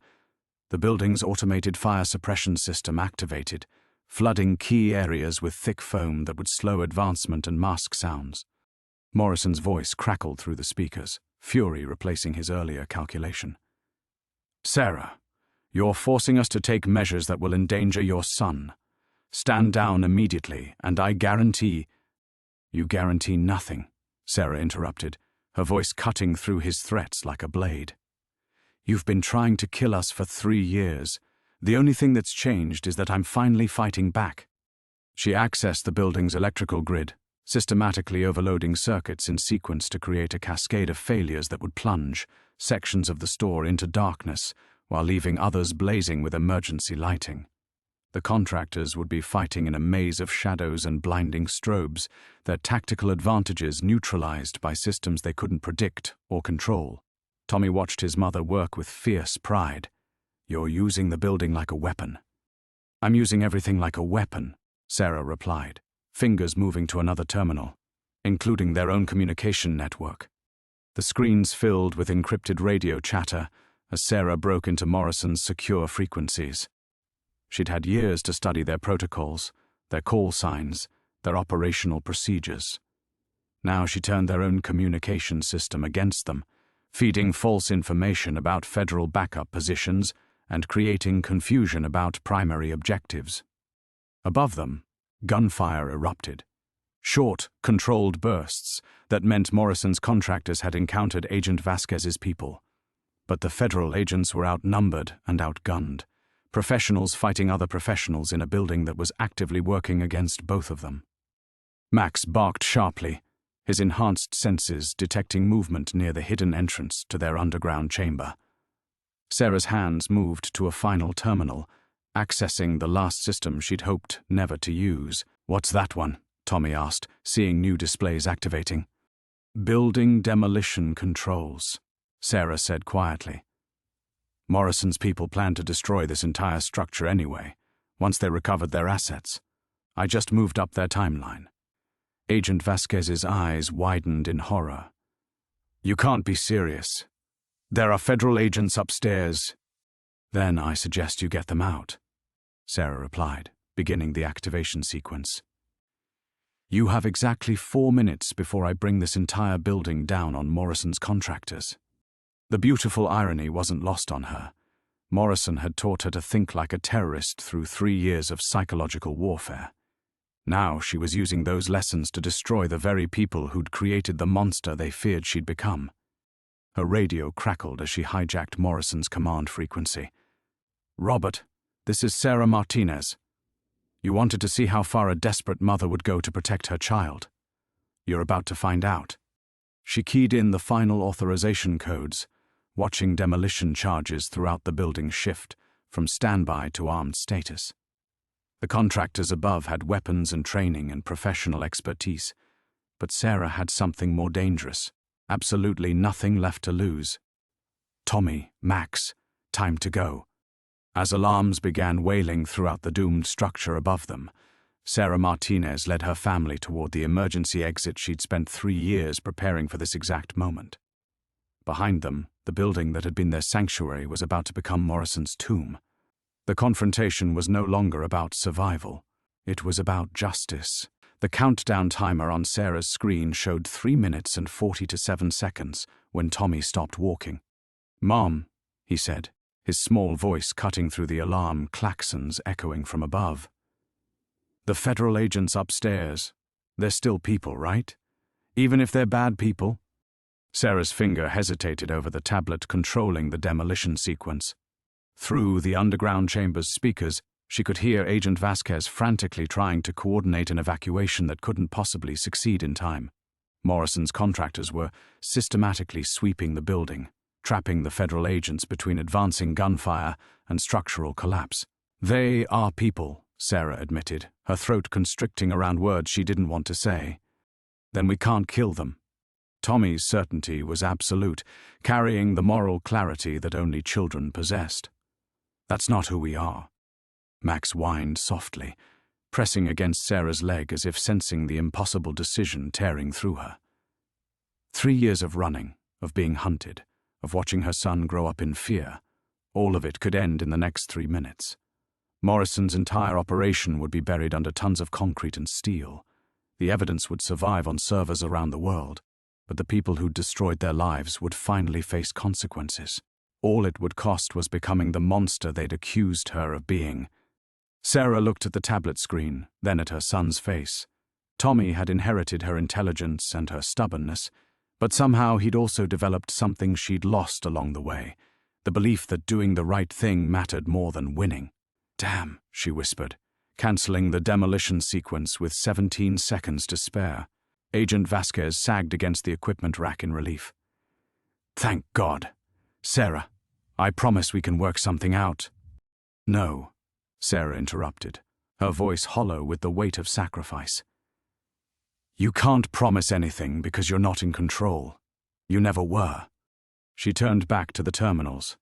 The building's automated fire suppression system activated, flooding key areas with thick foam that would slow advancement and mask sounds. Morrison's voice crackled through the speakers, fury replacing his earlier calculation. "Sarah, you're forcing us to take measures that will endanger your son. Stand down immediately, and I guarantee—" "You guarantee nothing," Sarah interrupted, her voice cutting through his threats like a blade. "You've been trying to kill us for 3 years. The only thing that's changed is that I'm finally fighting back." She accessed the building's electrical grid, systematically overloading circuits in sequence to create a cascade of failures that would plunge sections of the store into darkness, while leaving others blazing with emergency lighting. The contractors would be fighting in a maze of shadows and blinding strobes, their tactical advantages neutralized by systems they couldn't predict or control. Tommy watched his mother work with fierce pride. "You're using the building like a weapon." "I'm using everything like a weapon," Sarah replied, fingers moving to another terminal, including their own communication network. The screens filled with encrypted radio chatter as Sarah broke into Morrison's secure frequencies. She'd had years to study their protocols, their call signs, their operational procedures. Now she turned their own communication system against them, feeding false information about federal backup positions and creating confusion about primary objectives. Above them, gunfire erupted. Short, controlled bursts that meant Morrison's contractors had encountered Agent Vasquez's people. But the federal agents were outnumbered and outgunned, professionals fighting other professionals in a building that was actively working against both of them. Max barked sharply, his enhanced senses detecting movement near the hidden entrance to their underground chamber. Sarah's hands moved to a final terminal, accessing the last system she'd hoped never to use. "What's that one?" Tommy asked, seeing new displays activating. "Building demolition controls," Sarah said quietly. "Morrison's people plan to destroy this entire structure anyway, once they recovered their assets. I just moved up their timeline." Agent Vasquez's eyes widened in horror. "You can't be serious. There are federal agents upstairs." "Then I suggest you get them out," Sarah replied, beginning the activation sequence. "You have exactly 4 minutes before I bring this entire building down on Morrison's contractors." The beautiful irony wasn't lost on her. Morrison had taught her to think like a terrorist through 3 years of psychological warfare. Now she was using those lessons to destroy the very people who'd created the monster they feared she'd become. Her radio crackled as she hijacked Morrison's command frequency. "Robert, this is Sarah Martinez. You wanted to see how far a desperate mother would go to protect her child. You're about to find out." She keyed in the final authorization codes, watching demolition charges throughout the building shift from standby to armed status. The contractors above had weapons and training and professional expertise, but Sarah had something more dangerous, absolutely nothing left to lose. "Tommy, Max, time to go." As alarms began wailing throughout the doomed structure above them, Sarah Martinez led her family toward the emergency exit she'd spent 3 years preparing for this exact moment. Behind them, the building that had been their sanctuary was about to become Morrison's tomb. The confrontation was no longer about survival. It was about justice. The countdown timer on Sarah's screen showed 3 minutes and 47 seconds when Tommy stopped walking. "Mom," he said, his small voice cutting through the alarm klaxons echoing from above. "The federal agents upstairs, they're still people, right? Even if they're bad people?" Sarah's finger hesitated over the tablet controlling the demolition sequence. Through the underground chamber's speakers, she could hear Agent Vasquez frantically trying to coordinate an evacuation that couldn't possibly succeed in time. Morrison's contractors were systematically sweeping the building, trapping the federal agents between advancing gunfire and structural collapse. "They are people," Sarah admitted, her throat constricting around words she didn't want to say. "Then we can't kill them." Tommy's certainty was absolute, carrying the moral clarity that only children possessed. "That's not who we are." Max whined softly, pressing against Sarah's leg as if sensing the impossible decision tearing through her. 3 years of running, of being hunted, of watching her son grow up in fear, all of it could end in the next 3 minutes. Morrison's entire operation would be buried under tons of concrete and steel. The evidence would survive on servers around the world, but the people who'd destroyed their lives would finally face consequences. All it would cost was becoming the monster they'd accused her of being. Sarah looked at the tablet screen, then at her son's face. Tommy had inherited her intelligence and her stubbornness, but somehow he'd also developed something she'd lost along the way, the belief that doing the right thing mattered more than winning. "Damn," she whispered, canceling the demolition sequence with 17 seconds to spare. Agent Vasquez sagged against the equipment rack in relief. "Thank God. Sarah, I promise we can work something out." "No," Sarah interrupted, her voice hollow with the weight of sacrifice. You can't promise anything because you're not in control. You never were. She turned back to the terminals,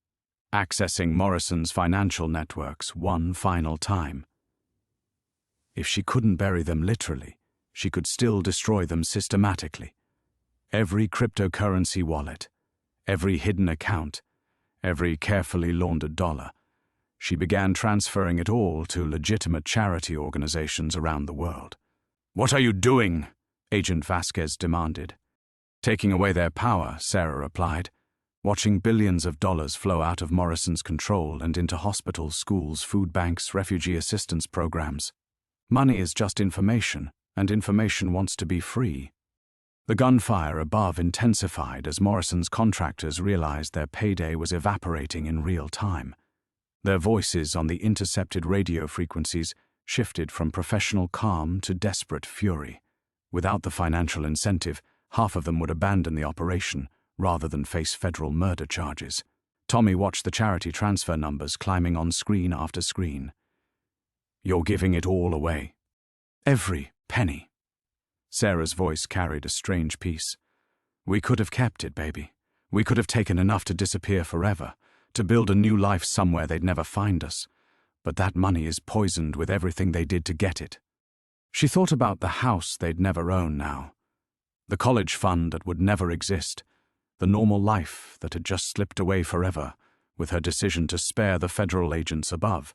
accessing Morrison's financial networks one final time. If she couldn't bury them literally, she could still destroy them systematically. Every cryptocurrency wallet, every hidden account, every carefully laundered dollar. She began transferring it all to legitimate charity organizations around the world. What are you doing? Agent Vasquez demanded. Taking away their power, Sarah replied, watching billions of dollars flow out of Morrison's control and into hospitals, schools, food banks, refugee assistance programs. Money is just information, and information wants to be free. The gunfire above intensified as Morrison's contractors realized their payday was evaporating in real time. Their voices on the intercepted radio frequencies shifted from professional calm to desperate fury. Without the financial incentive, half of them would abandon the operation rather than face federal murder charges. Tommy watched the charity transfer numbers climbing on screen after screen. You're giving it all away. Every penny. Sarah's voice carried a strange peace. We could have kept it, baby. We could have taken enough to disappear forever, to build a new life somewhere they'd never find us. But that money is poisoned with everything they did to get it. She thought about the house they'd never own now, the college fund that would never exist, the normal life that had just slipped away forever with her decision to spare the federal agents above.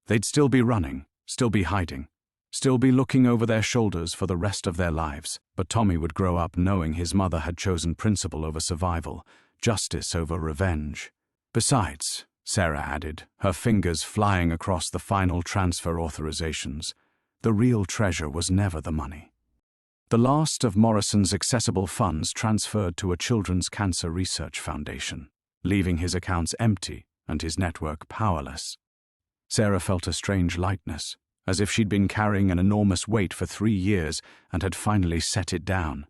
They'd still be running, still be hiding, still be looking over their shoulders for the rest of their lives. But Tommy would grow up knowing his mother had chosen principle over survival, justice over revenge. Besides, Sarah added, her fingers flying across the final transfer authorizations, the real treasure was never the money. The last of Morrison's accessible funds transferred to a children's cancer research foundation, leaving his accounts empty and his network powerless. Sarah felt a strange lightness, as if she'd been carrying an enormous weight for 3 years and had finally set it down.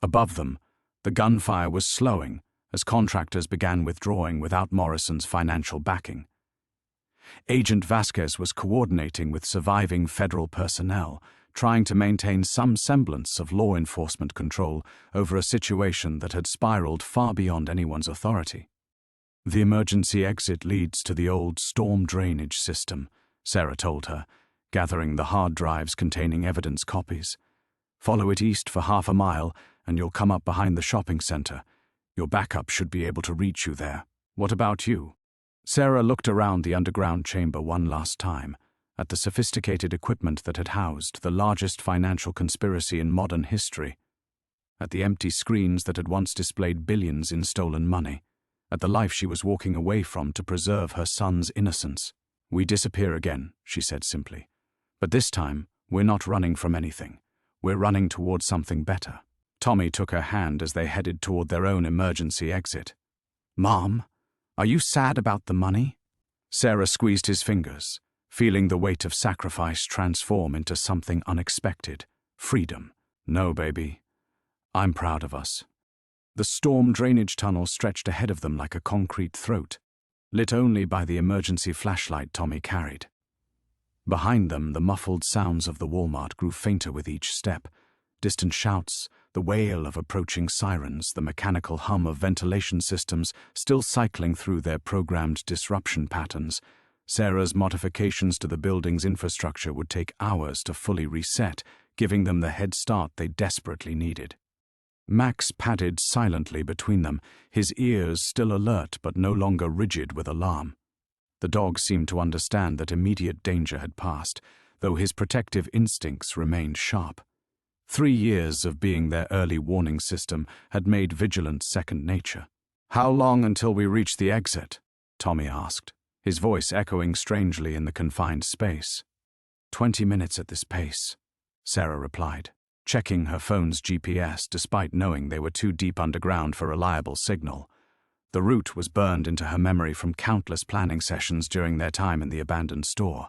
Above them, the gunfire was slowing as contractors began withdrawing without Morrison's financial backing. Agent Vasquez was coordinating with surviving federal personnel, trying to maintain some semblance of law enforcement control over a situation that had spiraled far beyond anyone's authority. The emergency exit leads to the old storm drainage system, Sarah told her, gathering the hard drives containing evidence copies. Follow it east for half a mile, and you'll come up behind the shopping center. Your backup should be able to reach you there. What about you? Sarah looked around the underground chamber one last time, at the sophisticated equipment that had housed the largest financial conspiracy in modern history, at the empty screens that had once displayed billions in stolen money, at the life she was walking away from to preserve her son's innocence. We disappear again, she said simply. But this time, we're not running from anything. We're running toward something better. Tommy took her hand as they headed toward their own emergency exit. Mom, are you sad about the money? Sarah squeezed his fingers, feeling the weight of sacrifice transform into something unexpected. Freedom. No, baby. I'm proud of us. The storm drainage tunnel stretched ahead of them like a concrete throat, lit only by the emergency flashlight Tommy carried. Behind them, the muffled sounds of the Walmart grew fainter with each step. Distant shouts, the wail of approaching sirens, the mechanical hum of ventilation systems still cycling through their programmed disruption patterns. Sarah's modifications to the building's infrastructure would take hours to fully reset, giving them the head start they desperately needed. Max padded silently between them, his ears still alert but no longer rigid with alarm. The dog seemed to understand that immediate danger had passed, though his protective instincts remained sharp. 3 years of being their early warning system had made vigilance second nature. How long until we reach the exit? Tommy asked, his voice echoing strangely in the confined space. 20 minutes at this pace, Sarah replied, checking her phone's GPS despite knowing they were too deep underground for reliable signal. The route was burned into her memory from countless planning sessions during their time in the abandoned store.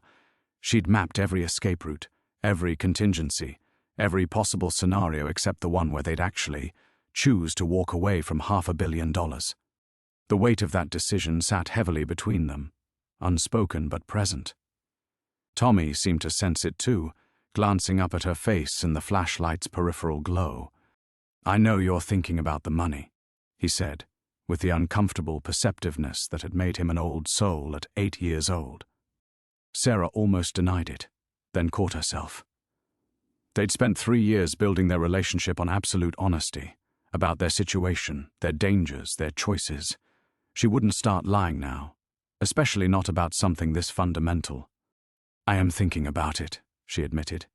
She'd mapped every escape route, every contingency, every possible scenario except the one where they'd actually choose to walk away from $500 million. The weight of that decision sat heavily between them, unspoken but present. Tommy seemed to sense it too, glancing up at her face in the flashlight's peripheral glow. "I know you're thinking about the money," he said, with the uncomfortable perceptiveness that had made him an old soul at 8 years old. Sarah almost denied it, then caught herself. They'd spent 3 years building their relationship on absolute honesty, about their situation, their dangers, their choices. She wouldn't start lying now, especially not about something this fundamental. "I am thinking about it," she admitted.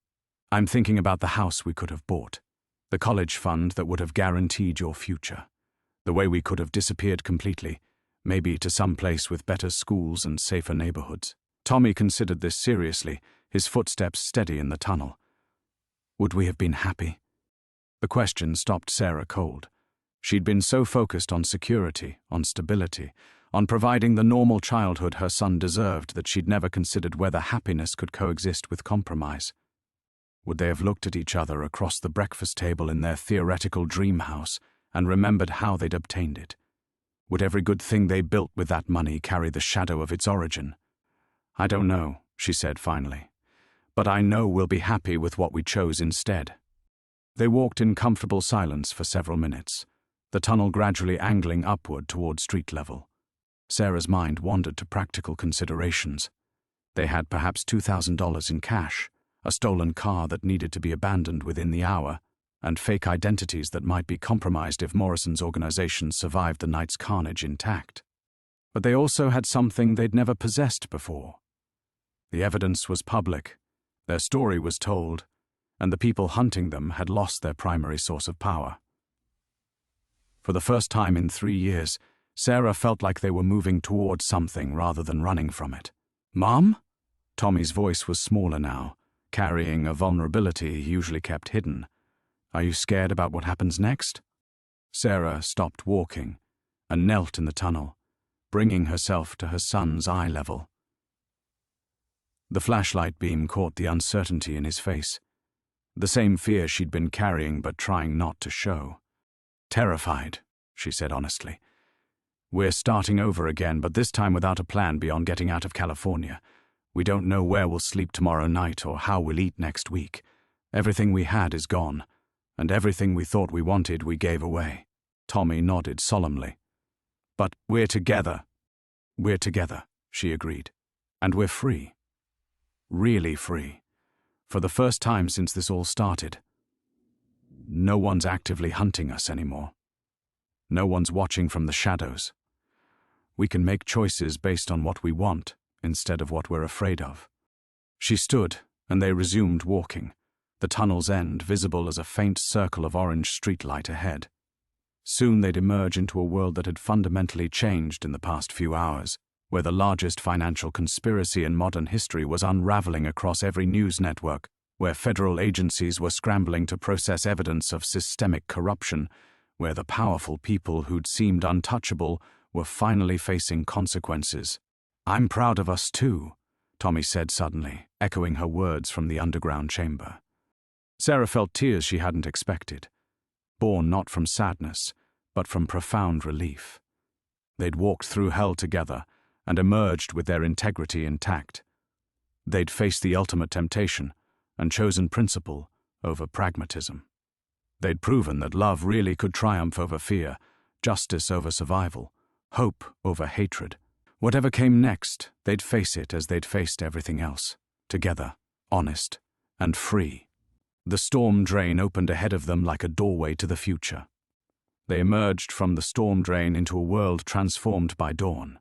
"I'm thinking about the house we could have bought, the college fund that would have guaranteed your future, the way we could have disappeared completely, maybe to some place with better schools and safer neighborhoods." Tommy considered this seriously, his footsteps steady in the tunnel. Would we have been happy? The question stopped Sarah cold. She'd been so focused on security, on stability, on providing the normal childhood her son deserved that she'd never considered whether happiness could coexist with compromise. Would they have looked at each other across the breakfast table in their theoretical dream house and remembered how they'd obtained it? Would every good thing they built with that money carry the shadow of its origin? "I don't know," she said finally, "but I know we'll be happy with what we chose instead." They walked in comfortable silence for several minutes, the tunnel gradually angling upward toward street level. Sarah's mind wandered to practical considerations. They had perhaps $2,000 in cash, a stolen car that needed to be abandoned within the hour, and fake identities that might be compromised if Morrison's organization survived the night's carnage intact. But they also had something they'd never possessed before. The evidence was public, their story was told, and the people hunting them had lost their primary source of power. For the first time in 3 years, Sarah felt like they were moving toward something rather than running from it. "Mom?" Tommy's voice was smaller now, carrying a vulnerability he usually kept hidden. "Are you scared about what happens next?" Sarah stopped walking and knelt in the tunnel, bringing herself to her son's eye level. The flashlight beam caught the uncertainty in his face, the same fear she'd been carrying but trying not to show. "Terrified," she said honestly. "We're starting over again, but this time without a plan beyond getting out of California. We don't know where we'll sleep tomorrow night or how we'll eat next week. Everything we had is gone, and everything we thought we wanted we gave away." Tommy nodded solemnly. "But we're together." "We're together," she agreed. "And we're free. Really free. For the first time since this all started. No one's actively hunting us anymore. No one's watching from the shadows. We can make choices based on what we want instead of what we're afraid of." She stood, and they resumed walking, the tunnel's end visible as a faint circle of orange streetlight ahead. Soon they'd emerge into a world that had fundamentally changed in the past few hours, where the largest financial conspiracy in modern history was unraveling across every news network, where federal agencies were scrambling to process evidence of systemic corruption, where the powerful people who'd seemed untouchable were finally facing consequences. "I'm proud of us too," Tommy said suddenly, echoing her words from the underground chamber. Sarah felt tears she hadn't expected, born not from sadness, but from profound relief. They'd walked through hell together and emerged with their integrity intact. They'd faced the ultimate temptation and chosen principle over pragmatism. They'd proven that love really could triumph over fear, justice over survival, hope over hatred. Whatever came next, they'd face it as they'd faced everything else, together, honest, and free. The storm drain opened ahead of them like a doorway to the future. They emerged from the storm drain into a world transformed by dawn.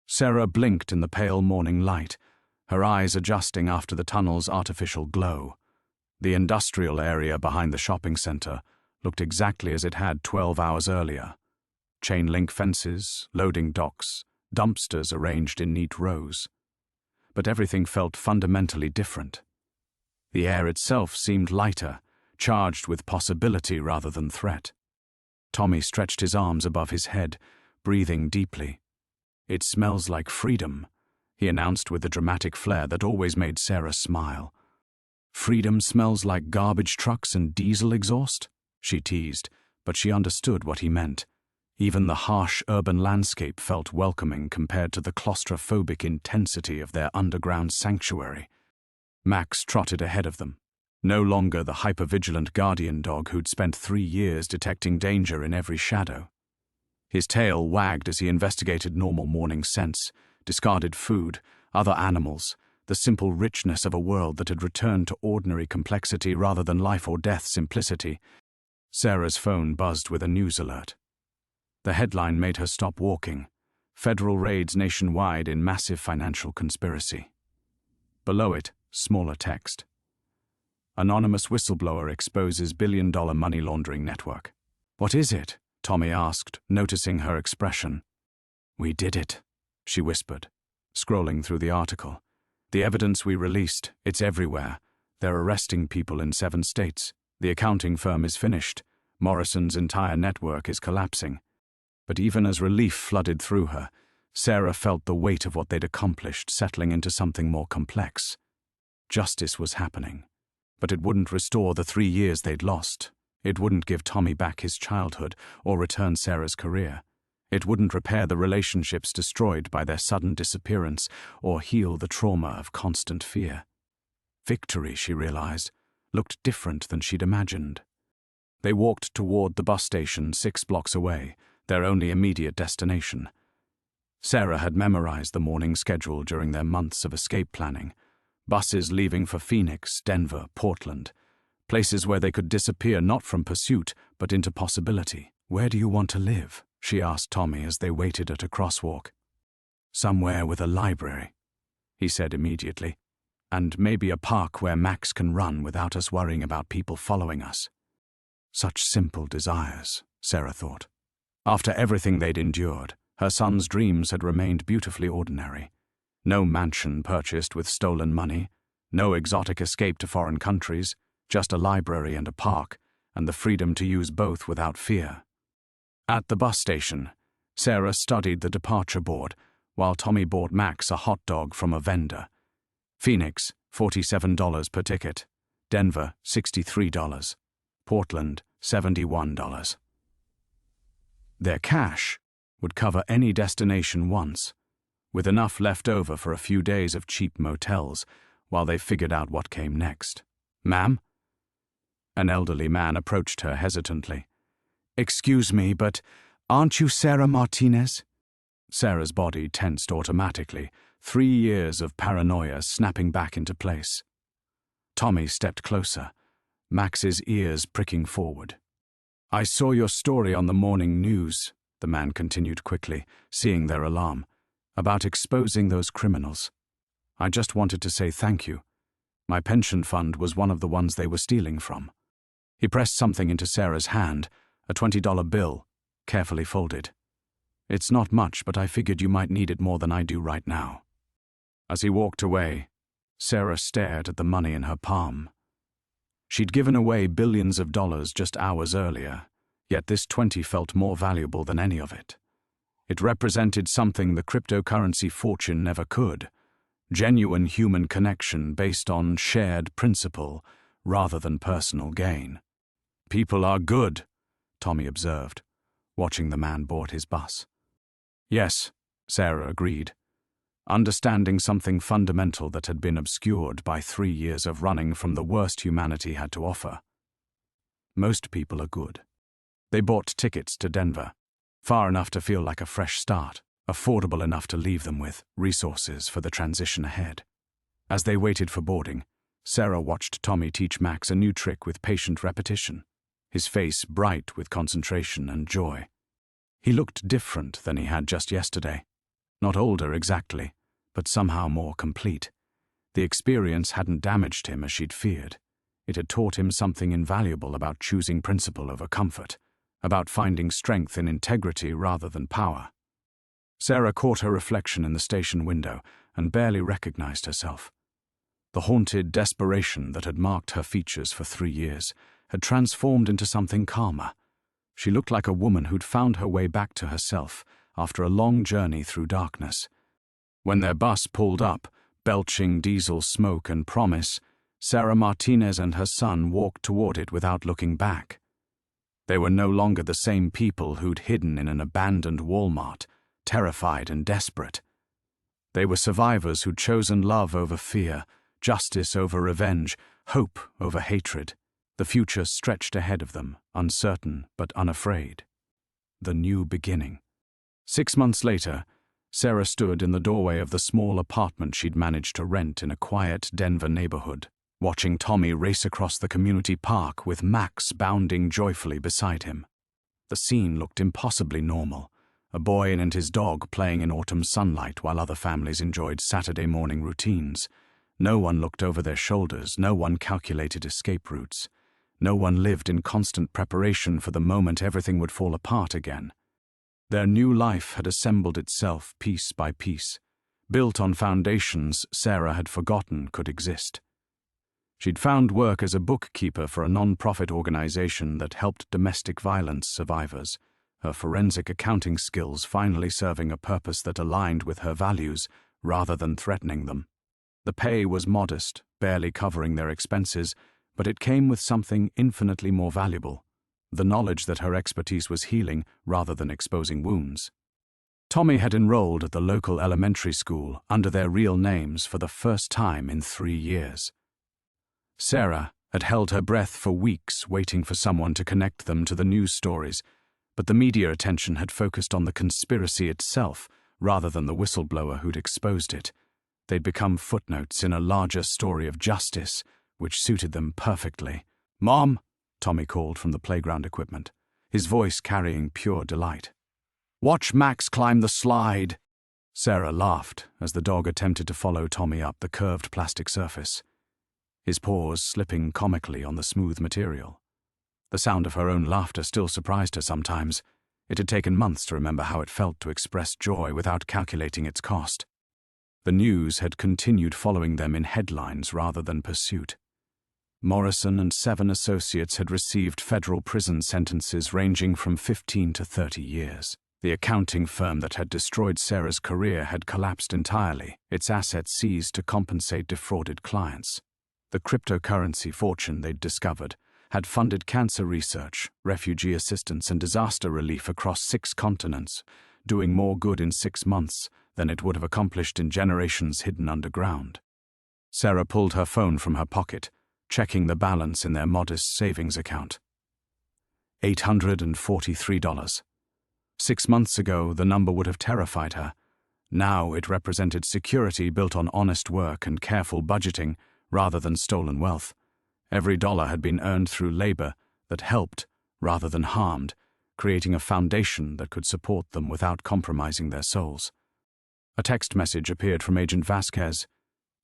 Sarah blinked in the pale morning light, her eyes adjusting after the tunnel's artificial glow. The industrial area behind the shopping center looked exactly as it had 12 hours earlier. Chain-link fences, loading docks, dumpsters arranged in neat rows. But everything felt fundamentally different. The air itself seemed lighter, charged with possibility rather than threat. Tommy stretched his arms above his head, breathing deeply. "It smells like freedom," he announced with the dramatic flair that always made Sarah smile. "Freedom smells like garbage trucks and diesel exhaust?" she teased, but she understood what he meant. Even the harsh urban landscape felt welcoming compared to the claustrophobic intensity of their underground sanctuary. Max trotted ahead of them, no longer the hypervigilant guardian dog who'd spent 3 years detecting danger in every shadow. His tail wagged as he investigated normal morning scents, discarded food, other animals, the simple richness of a world that had returned to ordinary complexity rather than life or death simplicity. Sarah's phone buzzed with a news alert. The headline made her stop walking. Federal raids nationwide in massive financial conspiracy. Below it, smaller text. Anonymous whistleblower exposes billion-dollar money laundering network. "What is it?" Tommy asked, noticing her expression. "We did it," she whispered, scrolling through the article. "The evidence we released, it's everywhere. They're arresting people in 7 states. The accounting firm is finished. Morrison's entire network is collapsing." But even as relief flooded through her, Sarah felt the weight of what they'd accomplished settling into something more complex. Justice was happening, but it wouldn't restore the 3 years they'd lost. It wouldn't give Tommy back his childhood or return Sarah's career. It wouldn't repair the relationships destroyed by their sudden disappearance or heal the trauma of constant fear. Victory, she realized, looked different than she'd imagined. They walked toward the bus station 6 blocks away, their only immediate destination. Sarah had memorized the morning schedule during their months of escape planning. Buses leaving for Phoenix, Denver, Portland. Places where they could disappear not from pursuit, but into possibility. "Where do you want to live?" she asked Tommy as they waited at a crosswalk. "Somewhere with a library," he said immediately. "And maybe a park where Max can run without us worrying about people following us." Such simple desires, Sarah thought. After everything they'd endured, her son's dreams had remained beautifully ordinary. No mansion purchased with stolen money, no exotic escape to foreign countries, just a library and a park, and the freedom to use both without fear. At the bus station, Sarah studied the departure board, while Tommy bought Max a hot dog from a vendor. Phoenix, $47 per ticket. Denver, $63. Portland, $71. Their cash would cover any destination once, with enough left over for a few days of cheap motels while they figured out what came next. "Ma'am?" An elderly man approached her hesitantly. "Excuse me, but aren't you Sarah Martinez?" Sarah's body tensed automatically, 3 years of paranoia snapping back into place. Tommy stepped closer, Max's ears pricking forward. "I saw your story on the morning news," the man continued quickly, seeing their alarm, "about exposing those criminals. I just wanted to say thank you. My pension fund was one of the ones they were stealing from." He pressed something into Sarah's hand, a $20 bill, carefully folded. "It's not much, but I figured you might need it more than I do right now." As he walked away, Sarah stared at the money in her palm. She'd given away billions of dollars just hours earlier, yet this 20 felt more valuable than any of it. It represented something the cryptocurrency fortune never could: genuine human connection based on shared principle rather than personal gain. "People are good," Tommy observed, watching the man board his bus. "Yes," Sarah agreed, understanding something fundamental that had been obscured by 3 years of running from the worst humanity had to offer. Most people are good. They bought tickets to Denver, far enough to feel like a fresh start, affordable enough to leave them with resources for the transition ahead. As they waited for boarding, Sarah watched Tommy teach Max a new trick with patient repetition, his face bright with concentration and joy. He looked different than he had just yesterday. Not older exactly, but somehow more complete. The experience hadn't damaged him as she'd feared. It had taught him something invaluable about choosing principle over comfort, about finding strength in integrity rather than power. Sarah caught her reflection in the station window and barely recognized herself. The haunted desperation that had marked her features for 3 years had transformed into something calmer. She looked like a woman who'd found her way back to herself after a long journey through darkness. When their bus pulled up, belching diesel smoke and promise, Sarah Martinez and her son walked toward it without looking back. They were no longer the same people who'd hidden in an abandoned Walmart, terrified and desperate. They were survivors who'd chosen love over fear, justice over revenge, hope over hatred. The future stretched ahead of them, uncertain but unafraid. The new beginning. 6 months later, Sarah stood in the doorway of the small apartment she'd managed to rent in a quiet Denver neighborhood, watching Tommy race across the community park with Max bounding joyfully beside him. The scene looked impossibly normal, a boy and his dog playing in autumn sunlight while other families enjoyed Saturday morning routines. No one looked over their shoulders, no one calculated escape routes. No one lived in constant preparation for the moment everything would fall apart again. Their new life had assembled itself piece by piece, built on foundations Sarah had forgotten could exist. She'd found work as a bookkeeper for a non-profit organization that helped domestic violence survivors, her forensic accounting skills finally serving a purpose that aligned with her values rather than threatening them. The pay was modest, barely covering their expenses, but it came with something infinitely more valuable, the knowledge that her expertise was healing rather than exposing wounds. Tommy had enrolled at the local elementary school under their real names for the first time in 3 years. Sarah had held her breath for weeks waiting for someone to connect them to the news stories, but the media attention had focused on the conspiracy itself rather than the whistleblower who'd exposed it. They'd become footnotes in a larger story of justice, which suited them perfectly. "Mom," Tommy called from the playground equipment, his voice carrying pure delight. "Watch Max climb the slide." Sarah laughed as the dog attempted to follow Tommy up the curved plastic surface, his paws slipping comically on the smooth material. The sound of her own laughter still surprised her sometimes. It had taken months to remember how it felt to express joy without calculating its cost. The news had continued following them in headlines rather than pursuit. Morrison and 7 associates had received federal prison sentences ranging from 15 to 30 years. The accounting firm that had destroyed Sarah's career had collapsed entirely, its assets seized to compensate defrauded clients. The cryptocurrency fortune they'd discovered had funded cancer research, refugee assistance, and disaster relief across 6 continents, doing more good in 6 months than it would have accomplished in generations hidden underground. Sarah pulled her phone from her pocket, checking the balance in their modest savings account. $843. 6 months ago, the number would have terrified her. Now it represented security built on honest work and careful budgeting rather than stolen wealth. Every dollar had been earned through labor that helped rather than harmed, creating a foundation that could support them without compromising their souls. A text message appeared from Agent Vasquez.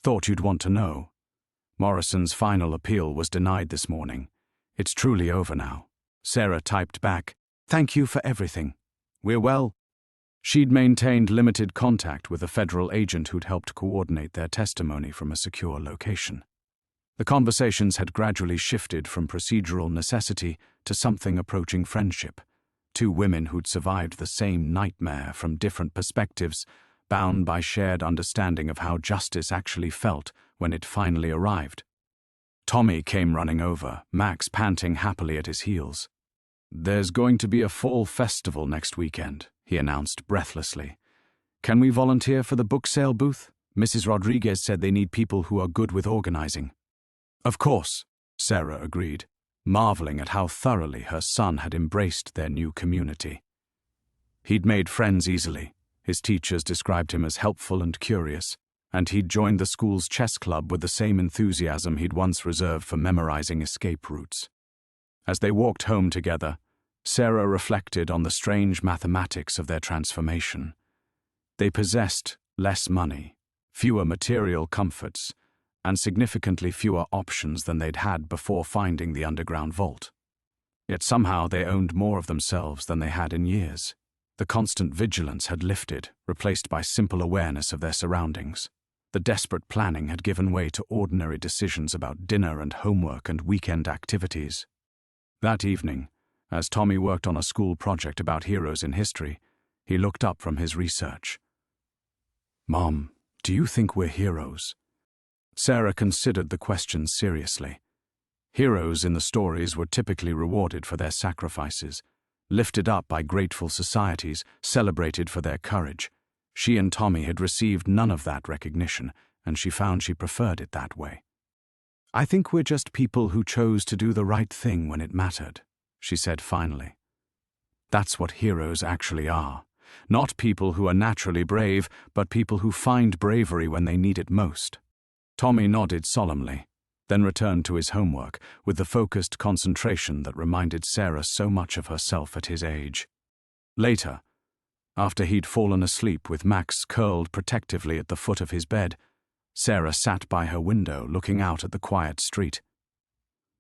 "Thought you'd want to know. Morrison's final appeal was denied this morning. It's truly over now." Sarah typed back, "Thank you for everything. We're well." She'd maintained limited contact with a federal agent who'd helped coordinate their testimony from a secure location. The conversations had gradually shifted from procedural necessity to something approaching friendship. 2 women who'd survived the same nightmare from different perspectives, bound by shared understanding of how justice actually felt when it finally arrived. Tommy came running over, Max panting happily at his heels. "There's going to be a fall festival next weekend," he announced breathlessly. "Can we volunteer for the book sale booth? Mrs. Rodriguez said they need people who are good with organizing." "Of course," Sarah agreed, marveling at how thoroughly her son had embraced their new community. He'd made friends easily. His teachers described him as helpful and curious, and he'd joined the school's chess club with the same enthusiasm he'd once reserved for memorizing escape routes. As they walked home together, Sarah reflected on the strange mathematics of their transformation. They possessed less money, fewer material comforts, and significantly fewer options than they'd had before finding the underground vault. Yet somehow they owned more of themselves than they had in years. The constant vigilance had lifted, replaced by simple awareness of their surroundings. The desperate planning had given way to ordinary decisions about dinner and homework and weekend activities. That evening, as Tommy worked on a school project about heroes in history, he looked up from his research. "Mom, do you think we're heroes?" Sarah considered the question seriously. Heroes in the stories were typically rewarded for their sacrifices, lifted up by grateful societies, celebrated for their courage. She and Tommy had received none of that recognition, and she found she preferred it that way. "I think we're just people who chose to do the right thing when it mattered," she said finally. "That's what heroes actually are. Not people who are naturally brave, but people who find bravery when they need it most." Tommy nodded solemnly, then returned to his homework with the focused concentration that reminded Sarah so much of herself at his age. Later, after he'd fallen asleep with Max curled protectively at the foot of his bed, Sarah sat by her window looking out at the quiet street.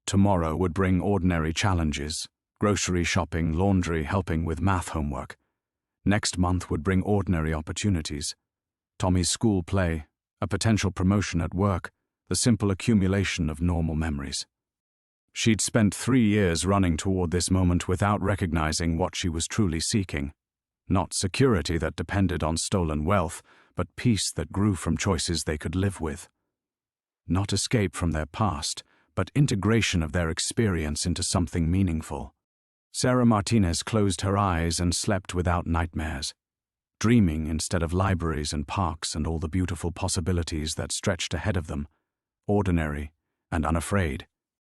Tomorrow would bring ordinary challenges: grocery shopping, laundry, helping with math homework. Next month would bring ordinary opportunities: Tommy's school play, a potential promotion at work, the simple accumulation of normal memories. She'd spent 3 years running toward this moment without recognizing what she was truly seeking. Not security that depended on stolen wealth, but peace that grew from choices they could live with. Not escape from their past, but integration of their experience into something meaningful. Sarah Martinez closed her eyes and slept without nightmares, dreaming instead of libraries and parks and all the beautiful possibilities that stretched ahead of them, ordinary and unafraid.